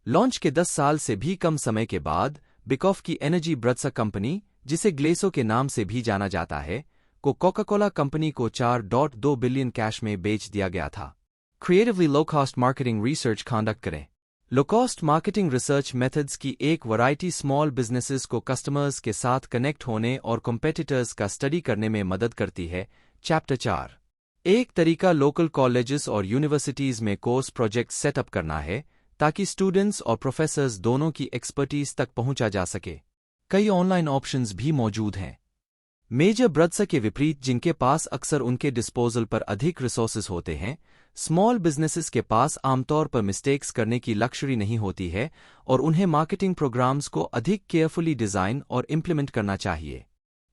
लॉन्च के 10 साल से भी कम समय के बाद बिकॉफ की एनर्जी ब्रदर्स कंपनी, जिसे ग्लेसो के नाम से भी जाना जाता है, को कोका कोला कंपनी को 4.2 बिलियन कैश में बेच दिया गया था। Creatively low cost marketing research conduct करें। Low cost marketing research methods की एक वैरायटी स्मॉल बिजनेसेस को कस्टमर्स के साथ कनेक्ट होने और कॉम्पिटिटर्स का स्टडी करने में मदद करती है। चैप्टर 4। एक तरीका लोकल कॉलेजेस और यूनिवर्सिटीज में कोर्स प्रोजेक्ट सेटअप करना है, ताकि स्टूडेंट्स और प्रोफेसर्स दोनों की एक्सपर्टीज तक पहुंचा जा सके। कई ऑनलाइन ऑप्शंस भी मौजूद हैं। मेजर ब्रदर्स के विपरीत, जिनके पास अक्सर उनके डिस्पोजल पर अधिक रिसोर्सेज होते हैं, स्मॉल बिजनेसेस के पास आमतौर पर मिस्टेक्स करने की लक्ष्य नहीं होती है और उन्हें मार्केटिंग प्रोग्राम्स को अधिक केयरफुली डिजाइन और इम्प्लीमेंट करना चाहिए।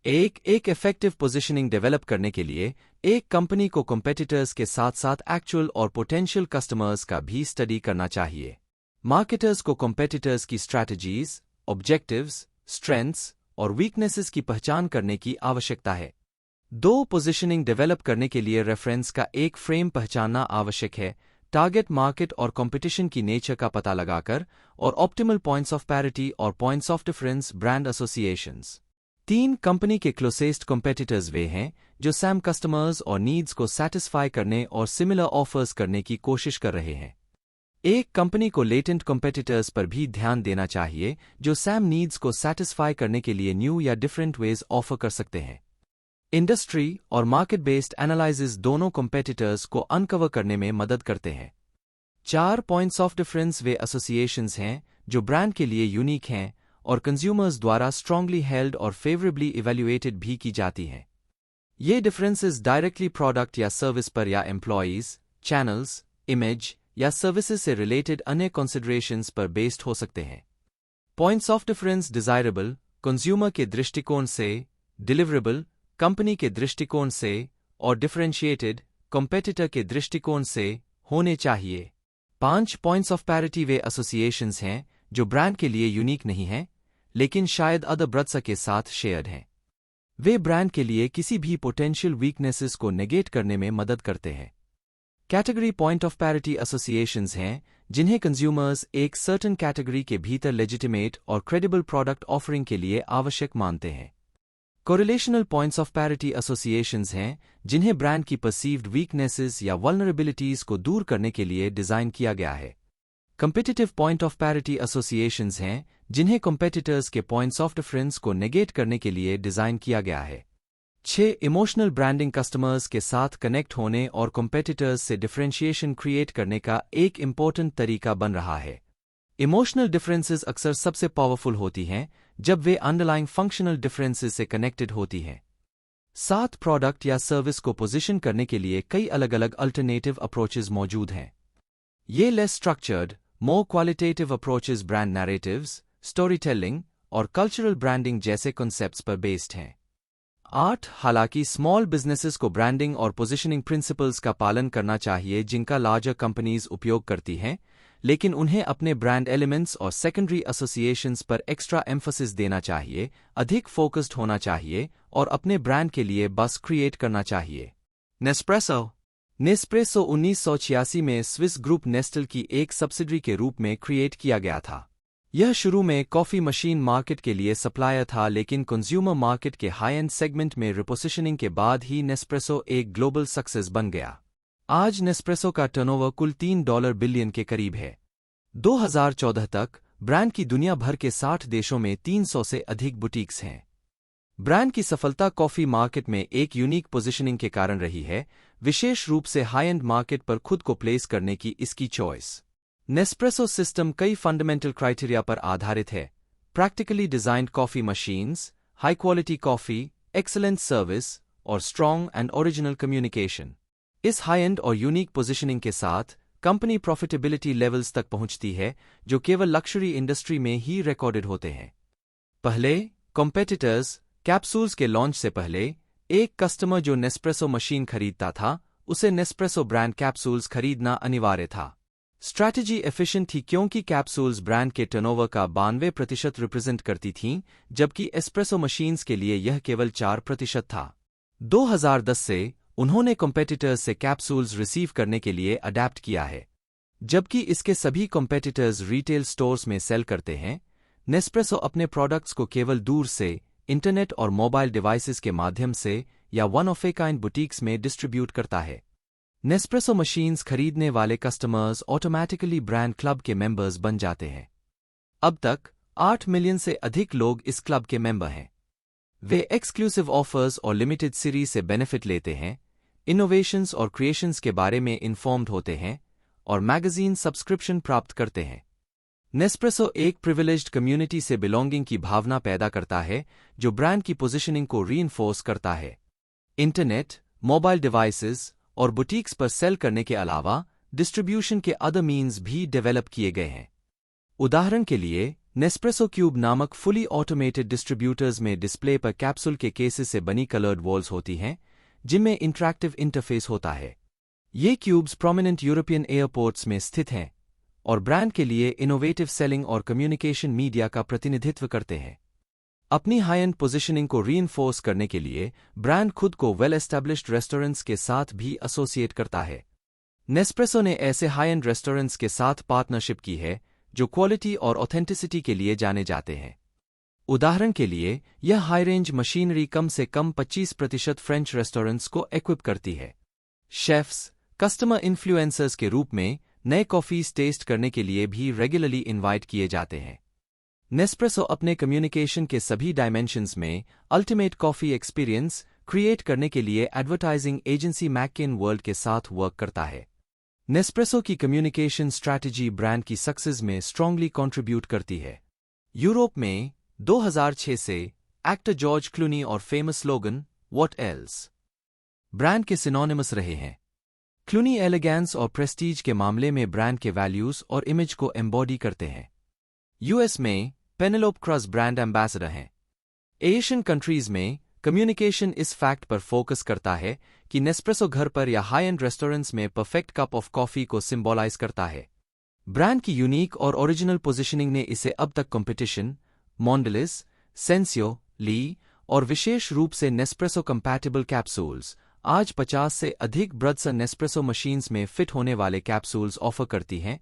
एक इफेक्टिव पोजीशनिंग डेवलप करने के लिए एक कंपनी को कॉम्पिटिटर्स के साथ साथ एक्चुअल और पोटेंशियल कस्टमर्स का भी स्टडी करना चाहिए। मार्केटर्स को कॉम्पिटिटर्स की स्ट्रैटेजीज, ऑब्जेक्टिव्स, स्ट्रेंथ्स और वीकनेसेस की पहचान करने की आवश्यकता है। पोजीशनिंग डेवलप करने के लिए रेफरेंस का एक फ्रेम पहचानना आवश्यक है, टारगेट मार्केट और कंपटीशन की नेचर का पता लगाकर, और ऑप्टिमल पॉइंट्स ऑफ पैरिटी और points of difference brand associations. 3 company के क्लोसेस्ट कॉम्पिटिटर्स वे हैं जो सैम कस्टमर्स और नीड्स को सैटिस्फाई करने और सिमिलर ऑफर्स करने की कोशिश कर रहे हैं। एक कंपनी को लेटेंट कॉम्पिटिटर्स पर भी ध्यान देना चाहिए जो सैम नीड्स को सैटिस्फाई करने के लिए न्यू या डिफरेंट वेज ऑफर कर सकते हैं। इंडस्ट्री और मार्केट बेस्ड एनालिसिस दोनों कॉम्पिटिटर्स को अनकवर करने में मदद करते हैं। 4 points of difference way associations हैं जो ब्रांड के लिए यूनिक हैं और कंज्यूमर्स द्वारा स्ट्रांगली हेल्ड और फेवरेबली इवैल्यूएटेड भी की जाती हैं। ये डिफरेंसेस डायरेक्टली प्रोडक्ट या सर्विस पर या एम्प्लॉयज, चैनल्स, इमेज या सर्विसेज से रिलेटेड अन्य कंसिडरेशंस पर बेस्ड हो सकते हैं। Points of difference desirable consumer के दृष्टिकोण से, डिलीवरेबल कंपनी के दृष्टिकोण से और डिफरेंशिएटेड कॉम्पिटिटर के दृष्टिकोण से होने चाहिए। 5 points of parity way associations हैं जो ब्रांड के लिए यूनिक नहीं हैं, लेकिन शायद अदर ब्रदर्स के साथ शेयर्ड हैं। वे ब्रांड के लिए किसी भी पोटेंशियल वीकनेसेस को नेगेट करने में मदद करते हैं। Category point of parity associations हैं जिन्हें कंज्यूमर्स एक सर्टेन कैटेगरी के भीतर लेजिटिमेट और क्रेडिबल प्रोडक्ट ऑफरिंग के लिए आवश्यक मानते हैं। Correlational points of parity associations हैं जिन्हें ब्रांड की परसीव्ड वीकनेसेस या वल्नरेबिलिटीज को दूर करने के लिए डिजाइन किया गया है। Competitive point of parity associations हैं जिन्हें कॉम्पिटिटर्स के पॉइंट्स ऑफ डिफरेंस को नेगेट करने के लिए डिजाइन किया गया है। 6 इमोशनल ब्रांडिंग कस्टमर्स के साथ कनेक्ट होने और कॉम्पिटिटर्स से डिफरेंशिएशन क्रिएट करने का एक इम्पोर्टेंट तरीका बन रहा है। इमोशनल डिफरेंसेस अक्सर सबसे पावरफुल होती हैं जब वे अंडरलाइंग फंक्शनल डिफरेंसेस से कनेक्टेड होती हैं। 7 प्रोडक्ट या सर्विस को पोजीशन करने के लिए कई अलग अलग अल्टरनेटिव अप्रोचेस मौजूद हैं। ये less structured, more qualitative approaches brand narratives, storytelling और कल्चरल ब्रांडिंग जैसे कॉन्सेप्ट्स पर बेस्ड हैं। 8 हालांकि स्मॉल बिजनेसेस को ब्रांडिंग और पोजीशनिंग प्रिंसिपल्स का पालन करना चाहिए जिनका लार्जर कंपनीज उपयोग करती हैं, लेकिन उन्हें अपने ब्रांड एलिमेंट्स और सेकेंडरी एसोसिएशंस पर एक्स्ट्रा एम्फोसिस देना चाहिए, अधिक फोकस्ड होना चाहिए और अपने ब्रांड के लिए बस क्रिएट करना चाहिए। नेस्प्रेसो 1986 में स्विस ग्रुप नेस्टल की एक सब्सिडरी के रूप में क्रिएट किया गया था। यह शुरू में कॉफी मशीन मार्केट के लिए सप्लायर था, लेकिन कंज्यूमर मार्केट के हाई एंड सेगमेंट में रिपोजिशनिंग के बाद ही नेस्प्रेसो एक ग्लोबल सक्सेस बन गया। आज नेस्प्रेसो का टर्नओवर कुल $3 बिलियन के करीब है। 2014 तक ब्रांड की दुनिया भर के 60 देशों में 300 से अधिक बुटीक्स हैं। ब्रांड की सफलता कॉफी मार्केट में एक यूनिक पोजीशनिंग के कारण रही है, विशेष रूप से हाई एंड मार्केट पर खुद को प्लेस करने की इसकी चॉइस। नेस्प्रेसो सिस्टम कई फंडामेंटल क्राइटेरिया पर आधारित है: practically designed coffee machines, high quality coffee, excellent service और स्ट्रॉन्ग एंड ओरिजिनल कम्युनिकेशन। इस हाई एंड और यूनिक पोजीशनिंग के साथ कंपनी प्रॉफिटेबिलिटी लेवल्स तक पहुंचती है जो केवल लक्जरी इंडस्ट्री में ही रिकॉर्डेड होते हैं। पहले कॉम्पेटिटर्स। कैप्सूल्स के लॉन्च से पहले एक कस्टमर जो नेस्प्रेसो मशीन खरीदता था, उसे नेस्प्रेसो ब्रांड कैप्सूल्स खरीदना अनिवार्य था। स्ट्रैटेजी एफिशिएंट थी क्योंकि कैप्सूल्स ब्रांड के टर्नओवर का 92% रिप्रेजेंट करती थीं, जबकि एस्प्रेसो मशीन्स के लिए यह केवल 4% था। 2010 से उन्होंने कॉम्पेटिटर्स से कैप्सूल्स रिसीव करने के लिए अडैप्ट किया है। जबकि इसके सभी कॉम्पेटिटर्स रिटेल स्टोर्स में सेल करते हैं, नेस्प्रेसो अपने प्रोडक्ट्स को केवल दूर से इंटरनेट और मोबाइल डिवाइसेस के माध्यम से या one of a kind boutiques में डिस्ट्रीब्यूट करता है। नेस्प्रेसो मशीन्स खरीदने वाले कस्टमर्स ऑटोमैटिकली ब्रांड क्लब के मेंबर्स बन जाते हैं। अब तक 8 मिलियन से अधिक लोग इस क्लब के मेंबर हैं। वे एक्सक्लूसिव ऑफर्स और लिमिटेड सीरीज से बेनिफिट लेते हैं, इनोवेशंस और क्रिएशंस के बारे में इन्फॉर्म्ड होते हैं और मैगजीन सब्सक्रिप्शन प्राप्त करते हैं। नेस्प्रेसो एक प्रिविलेज्ड कम्युनिटी से बिलोंगिंग की भावना पैदा करता है जो ब्रांड की पोजीशनिंग को रीइंफोर्स करता है। इंटरनेट, मोबाइल डिवाइसेस और बुटीक्स पर सेल करने के अलावा डिस्ट्रीब्यूशन के अदर मीन्स भी डेवलप किए गए हैं। उदाहरण के लिए, नेस्प्रेसो क्यूब नामक फुली ऑटोमेटेड डिस्ट्रीब्यूटर्स में डिस्प्ले पर कैप्सूल के केसेस से बनी कलर्ड वॉल्स होती हैं, जिनमें इंटरैक्टिव इंटरफेस होता है। ये क्यूब्स प्रोमिनेंट यूरोपियन एयरपोर्ट्स में स्थित हैं और ब्रांड के लिए इनोवेटिव सेलिंग और कम्युनिकेशन मीडिया का प्रतिनिधित्व करते हैं। अपनी हाई एंड पोजीशनिंग को रीइंफोर्स करने के लिए ब्रांड खुद को वेल एस्टैब्लिश्ड रेस्टोरेंट्स के साथ भी एसोसिएट करता है। नेस्प्रेसो ने ऐसे हाई एंड रेस्टोरेंट्स के साथ पार्टनरशिप की है जो क्वालिटी और ऑथेंटिसिटी के लिए जाने जाते हैं। उदाहरण के लिए, यह हाई रेंज मशीनरी कम से कम 25% फ्रेंच रेस्टोरेंट्स को इक्विप करती है। शेफ्स, कस्टमर इन्फ्लुएंसर्स के रूप में नए कॉफीज टेस्ट करने के लिए भी रेगुलरली इनवाइट किए जाते हैं। नेस्प्रेसो अपने कम्युनिकेशन के सभी डायमेंशंस में अल्टीमेट कॉफी एक्सपीरियंस क्रिएट करने के लिए एडवर्टाइजिंग एजेंसी मैककेन वर्ल्ड के साथ वर्क करता है। नेस्प्रेसो की कम्युनिकेशन स्ट्रैटेजी ब्रांड की सक्सेस में स्ट्रांगली कंट्रीब्यूट करती है। यूरोप में 2006 से एक्टर जॉर्ज क्लूनी और famous slogan "what else" brand के सिनोनिमस रहे हैं। क्लूनी एलिगेंस और प्रेस्टीज के मामले में ब्रांड के वैल्यूज और इमेज को एम्बॉडी करते हैं। यूएस में पेनेलोप क्रस ब्रांड एम्बेसडर हैं। एशियन कंट्रीज में कम्युनिकेशन इस फैक्ट पर फोकस करता है कि नेस्प्रेसो घर पर या हाई एंड रेस्टोरेंट्स में परफेक्ट कप ऑफ कॉफी को सिंबलाइज करता है। ब्रांड की यूनिक और ओरिजिनल पोजीशनिंग ने इसे अब तक कॉम्पिटिशन, मॉन्डेलिस, सेंसियो, ली और विशेष रूप से नेस्प्रेसो कंपैटिबल कैप्सूल्स, आज 50 से अधिक ब्रदसन नेस्प्रेसो मशीन्स में फिट होने वाले कैप्सूल्स ऑफर करती हैं,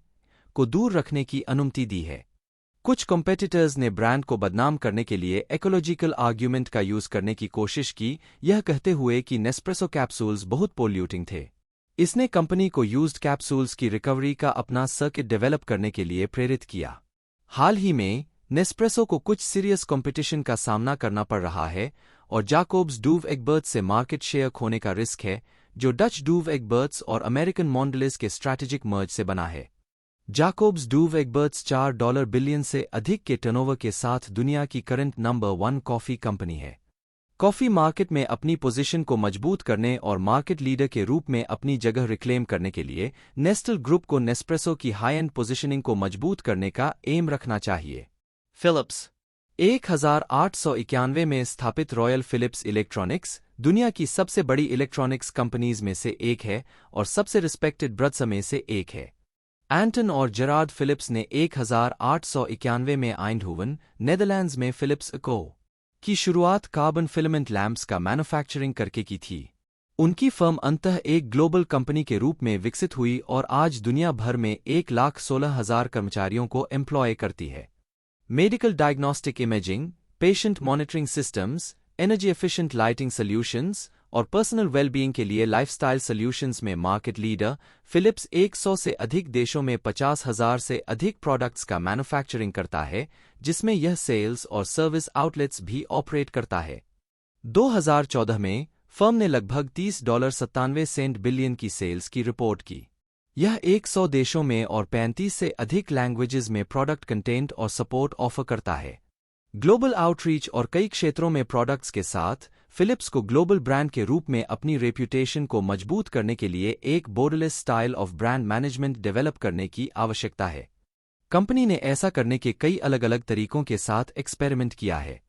को दूर रखने की अनुमति दी है। कुछ कॉम्पेटिटर्स ने ब्रांड को बदनाम करने के लिए इकोलॉजिकल आर्ग्यूमेंट का यूज करने की कोशिश की, यह कहते हुए कि नेस्प्रेसो कैप्सूल्स बहुत पोल्यूटिंग थे। इसने कंपनी को यूज्ड कैप्सूल्स की रिकवरी का अपना सर्किट डेवलप करने के लिए प्रेरित किया। हाल ही में नेस्प्रेसो को कुछ सीरियस कंपटीशन का सामना करना पड़ रहा है और जाकोब्स डूव एगबर्ट्स से मार्केट शेयर खोने का रिस्क है, जो डच डूव एगबर्ट्स और अमेरिकन मॉन्डेलिस के स्ट्रैटेजिक मर्ज से बना है। जाकोब्स डूव एगबर्ट्स $4 बिलियन से अधिक के टर्नओवर के साथ दुनिया की करंट नंबर 1 कॉफी कंपनी है। कॉफी मार्केट में अपनी पोजीशन को मजबूत करने और मार्केट लीडर के रूप में अपनी जगह रिक्लेम करने के लिए नेस्टल ग्रुप को नेस्प्रेसो की हाई एंड पोजीशनिंग को मजबूत करने का एम रखना चाहिए। फिलिप्स 1891 में स्थापित रॉयल फिलिप्स इलेक्ट्रॉनिक्स दुनिया की सबसे बड़ी इलेक्ट्रॉनिक्स कंपनीज में से एक है और सबसे रिस्पेक्टेड ब्रदर्स में से एक है। एंटन और जेरार्ड फिलिप्स ने 1891 में आइंडहोवन, नेदरलैंड्स में फिलिप्स को की शुरुआत कार्बन फिलामेंट लैंप्स का मैन्युफैक्चरिंग करके की थी। उनकी फर्म अंततः एक ग्लोबल कंपनी के रूप में विकसित हुई और आज दुनिया भर में 1,16,000 कर्मचारियों को एम्प्लॉय करती है। Medical diagnostic imaging, patient monitoring systems, energy efficient lighting solutions और पर्सनल वेलबीइंग के लिए लाइफस्टाइल सॉल्यूशंस में मार्केट लीडर। फिलिप्स 100 से अधिक देशों में 50,000 से अधिक प्रोडक्ट्स का मैन्युफैक्चरिंग करता है, जिसमें यह सेल्स और सर्विस आउटलेट्स भी ऑपरेट करता है। 2014 में फर्म ने लगभग $30.97 बिलियन की सेल्स की रिपोर्ट की। यह 100 देशों में और 35 से अधिक लैंग्वेजेस में प्रोडक्ट कंटेंट और सपोर्ट ऑफर करता है। ग्लोबल आउटरीच और कई क्षेत्रों में प्रोडक्ट्स के साथ फिलिप्स को ग्लोबल ब्रांड के रूप में अपनी रेप्यूटेशन को मजबूत करने के लिए एक borderless style of brand management develop करने की आवश्यकता है। कंपनी ने ऐसा करने के कई अलग अलग तरीकों के साथ एक्सपेरिमेंट किया है।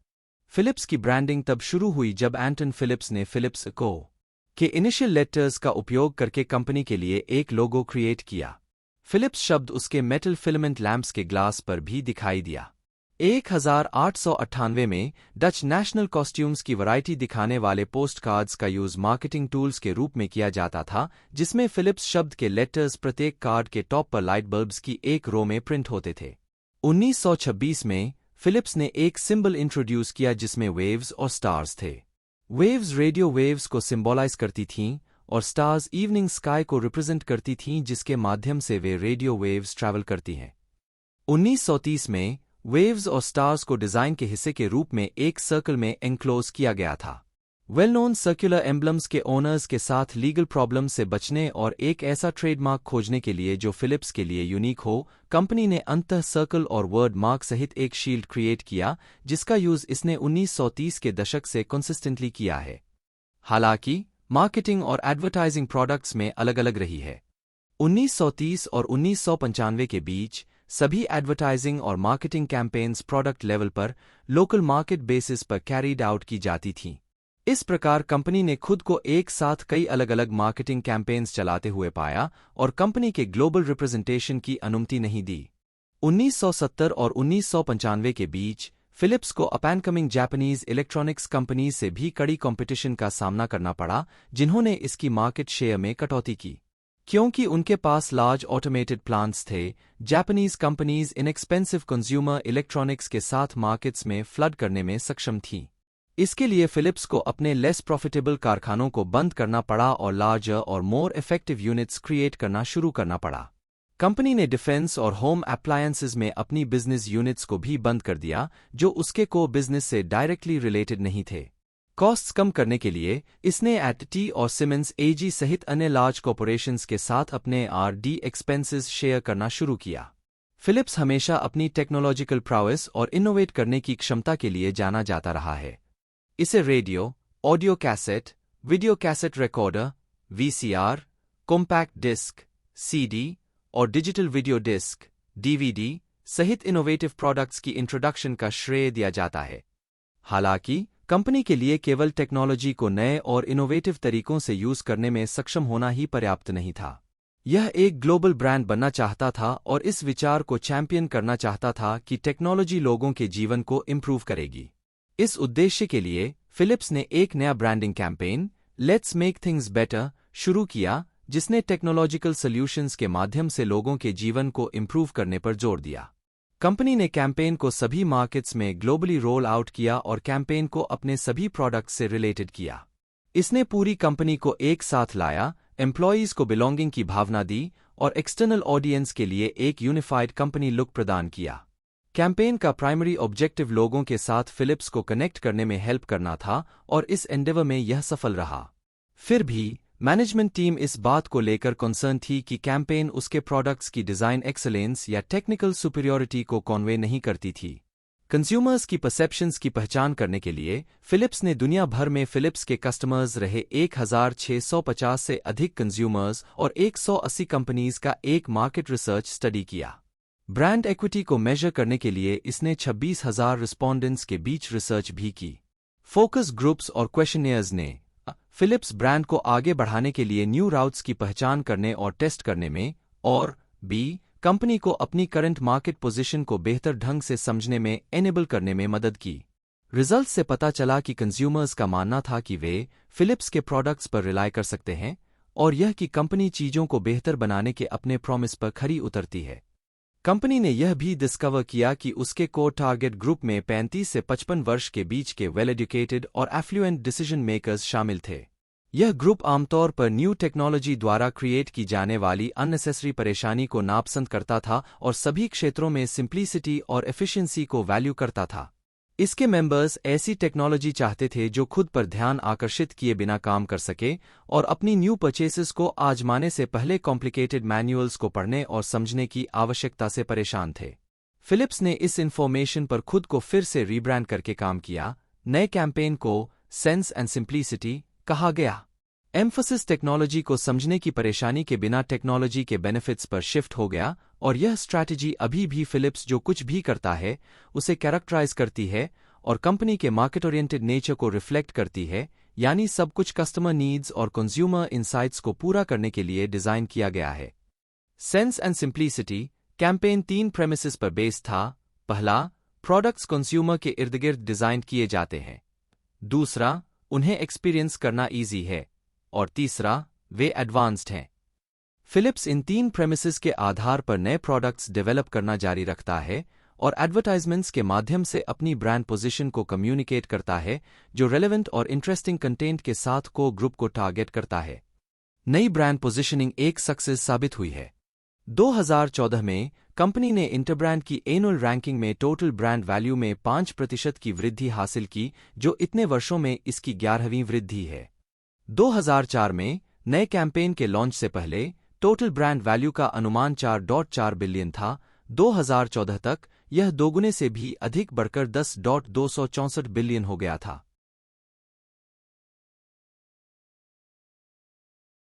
फिलिप्स की ब्रांडिंग तब शुरू हुई जब एंटन फिलिप्स ने फिलिप्स को के इनिशियल लेटर्स का उपयोग करके कंपनी के लिए एक लोगो क्रिएट किया। फिलिप्स शब्द उसके मेटल फिलामेंट लैंप्स के ग्लास पर भी दिखाई दिया। 1898 में डच नेशनल कॉस्ट्यूम्स की वैरायटी दिखाने वाले पोस्ट कार्ड्स का यूज मार्केटिंग टूल्स के रूप में किया जाता था, जिसमें फिलिप्स शब्द के लेटर्स प्रत्येक कार्ड के टॉप पर लाइट बल्ब्स की एक रो में प्रिंट होते थे। 1926 में फिलिप्स ने एक सिंबल इंट्रोड्यूस किया जिसमें वेव्स और स्टार्स थे। वेव्स रेडियो वेव्स को सिंबलाइज करती थीं और स्टार्स इवनिंग स्काई को रिप्रेजेंट करती थीं, जिसके माध्यम से वे रेडियो वेव्स ट्रैवल करती हैं। 1930 में वेव्स और स्टार्स को डिजाइन के हिस्से के रूप में एक सर्कल में एनक्लोज किया गया था। वेल नोन सर्कुलर एम्बलम्स के ओनर्स के साथ लीगल प्रॉब्लम से बचने और एक ऐसा ट्रेडमार्क खोजने के लिए जो फिलिप्स के लिए यूनिक हो, कंपनी ने अंततः सर्कल और वर्ड मार्क सहित एक शील्ड क्रिएट किया, जिसका यूज इसने 1930 के दशक से कंसिस्टेंटली किया है। हालांकि मार्केटिंग और एडवर्टाइजिंग प्रोडक्ट्स में अलग अलग रही है। 1930 और 1995 के बीच सभी एडवर्टाइजिंग और मार्केटिंग कैंपेन्स प्रोडक्ट लेवल पर लोकल मार्केट बेसिस पर कैरीड आउट की जाती थीं। इस प्रकार कंपनी ने खुद को एक साथ कई अलग अलग मार्केटिंग कैंपेन्स चलाते हुए पाया और कंपनी के ग्लोबल रिप्रेजेंटेशन की अनुमति नहीं दी। 1970 और 1995 के बीच फिलिप्स को अपकमिंग जापानीज इलेक्ट्रॉनिक्स कंपनीज से भी कड़ी कंपटीशन का सामना करना पड़ा, जिन्होंने इसकी मार्केट शेयर में कटौती की। क्योंकि उनके पास लार्ज ऑटोमेटेड प्लांट्स थे, Japanese companies inexpensive consumer electronics के साथ मार्केट्स में फ्लड करने में सक्षम थीं। इसके लिए फिलिप्स को अपने लेस प्रॉफिटेबल कारखानों को बंद करना पड़ा और लार्जर और मोर इफेक्टिव यूनिट्स क्रिएट करना शुरू करना पड़ा। कंपनी ने डिफेंस और होम अप्लायंसेस में अपनी बिजनेस यूनिट्स को भी बंद कर दिया, जो उसके को बिजनेस से डायरेक्टली रिलेटेड नहीं थे। कॉस्ट्स कम करने के लिए इसने एट और सिमेंस एजी सहित अन्य लार्ज कॉर्पोरेशंस के साथ अपने R&D एक्सपेंसेस शेयर करना शुरू किया। फिलिप्स हमेशा अपनी टेक्नोलॉजिकल प्राउएस और इनोवेट करने की क्षमता के लिए जाना जाता रहा है। इसे radio, audio cassette, video cassette recorder, VCR, compact disc, CD और डिजिटल वीडियो डिस्क, DVD सहित इनोवेटिव प्रोडक्ट्स की इंट्रोडक्शन का श्रेय दिया जाता है। हालांकि कंपनी के लिए केवल टेक्नोलॉजी को नए और इनोवेटिव तरीकों से यूज करने में सक्षम होना ही पर्याप्त नहीं था। यह एक ग्लोबल ब्रांड बनना चाहता था और इस विचार को चैंपियन करना चाहता था कि टेक्नोलॉजी लोगों के जीवन को इम्प्रूव करेगी। इस उद्देश्य के लिए फिलिप्स ने एक नया branding campaign let's make things better शुरू किया, जिसने टेक्नोलॉजिकल सॉल्यूशंस के माध्यम से लोगों के जीवन को इम्प्रूव करने पर जोर दिया। कंपनी ने कैंपेन को सभी मार्केट्स में ग्लोबली रोल आउट किया और कैंपेन को अपने सभी प्रोडक्ट्स से रिलेटेड किया। इसने पूरी कंपनी को एक साथ लाया, एम्प्लॉयीज को बिलोंगिंग की भावना दी और एक्सटर्नल ऑडियंस के लिए एक यूनिफाइड कंपनी लुक प्रदान किया। कैंपेन का प्राइमरी ऑब्जेक्टिव लोगों के साथ फिलिप्स को कनेक्ट करने में हेल्प करना था और इस एंडेवर में यह सफल रहा। फिर भी मैनेजमेंट टीम इस बात को लेकर कंसर्न थी कि कैंपेन उसके प्रोडक्ट्स की डिजाइन एक्सेलेंस या टेक्निकल सुपीरियरिटी को कॉन्वे नहीं करती थी। कंज्यूमर्स की परसेप्शंस की पहचान करने के लिए फिलिप्स ने दुनिया भर में फिलिप्स के कस्टमर्स रहे 1650 से अधिक कंज्यूमर्स और 180 कंपनीज का एक मार्केट रिसर्च स्टडी किया। ब्रांड एक्विटी को मेजर करने के लिए इसने 26,000 रिस्पोंडेंट्स के बीच रिसर्च भी की। फोकस ग्रुप्स और क्वेश्चनियर्स ने फिलिप्स ब्रांड को आगे बढ़ाने के लिए न्यू राउट्स की पहचान करने और टेस्ट करने में और कंपनी को अपनी करंट मार्केट पोजीशन को बेहतर ढंग से समझने में एनेबल करने में मदद की। रिजल्ट से पता चला कि कंज्यूमर्स का मानना था कि वे फिलिप्स के प्रोडक्ट्स पर रिलाय कर सकते हैं और यह कि कंपनी चीजों को बेहतर बनाने के अपने प्रॉमिस पर खरी उतरती है। कंपनी ने यह भी डिस्कवर किया कि उसके कोर टारगेट ग्रुप में 35 से 55 वर्ष के बीच के वेल एजुकेटेड और एफ्लुएंट डिसीजन मेकर्स शामिल थे। यह ग्रुप आमतौर पर न्यू टेक्नोलॉजी द्वारा क्रिएट की जाने वाली अननेसेसरी परेशानी को नापसंद करता था और सभी क्षेत्रों में सिंप्लिसिटी और एफिशिएंसी को वैल्यू करता था। इसके मेंबर्स ऐसी टेक्नोलॉजी चाहते थे जो खुद पर ध्यान आकर्षित किए बिना काम कर सके और अपनी न्यू परचेसेस को आजमाने से पहले कॉम्प्लिकेटेड मैनुअल्स को पढ़ने और समझने की आवश्यकता से परेशान थे। फिलिप्स ने इस इन्फॉर्मेशन पर खुद को फिर से रीब्रांड करके काम किया। नए कैंपेन को सेंस एंड सिंप्लिसिटी कहा गया। एम्फसिस टेक्नोलॉजी को समझने की परेशानी के बिना टेक्नोलॉजी के बेनिफिट्स पर शिफ्ट हो गया और यह स्ट्रैटेजी अभी भी फिलिप्स जो कुछ भी करता है उसे कैरेक्टराइज करती है और कंपनी के मार्केट ओरिएंटेड नेचर को रिफ्लेक्ट करती है, यानी सब कुछ कस्टमर नीड्स और कंज्यूमर इंसाइट्स को पूरा करने के लिए डिजाइन किया गया है। Sense and simplicity campaign 3 premises पर बेस्ड था। पहला, प्रोडक्ट्स कंज्यूमर के इर्द-गिर्द डिजाइन किए जाते हैं। दूसरा, उन्हें एक्सपीरियंस करना ईजी है। और तीसरा, वे एडवांस्ड हैं। फिलिप्स इन 3 प्रेमिसेस के आधार पर नए प्रोडक्ट्स डेवलप करना जारी रखता है और एडवर्टाइजमेंट्स के माध्यम से अपनी ब्रांड पोजीशन को कम्युनिकेट करता है जो रेलेवेंट और इंटरेस्टिंग कंटेंट के साथ को ग्रुप को टारगेट करता है। नई ब्रांड पोजीशनिंग एक सक्सेस साबित हुई है। 2014 में कंपनी ने इंटरब्रांड की एनुअल रैंकिंग में टोटल ब्रांड वैल्यू में 5% की वृद्धि हासिल की, जो इतने वर्षों में इसकी 11वीं वृद्धि है। 2004 में नए कैंपेन के लॉन्च से पहले टोटल ब्रांड वैल्यू का अनुमान 4.4 बिलियन था। 2014 तक यह दोगुने से भी अधिक बढ़कर 10.264 बिलियन हो गया था।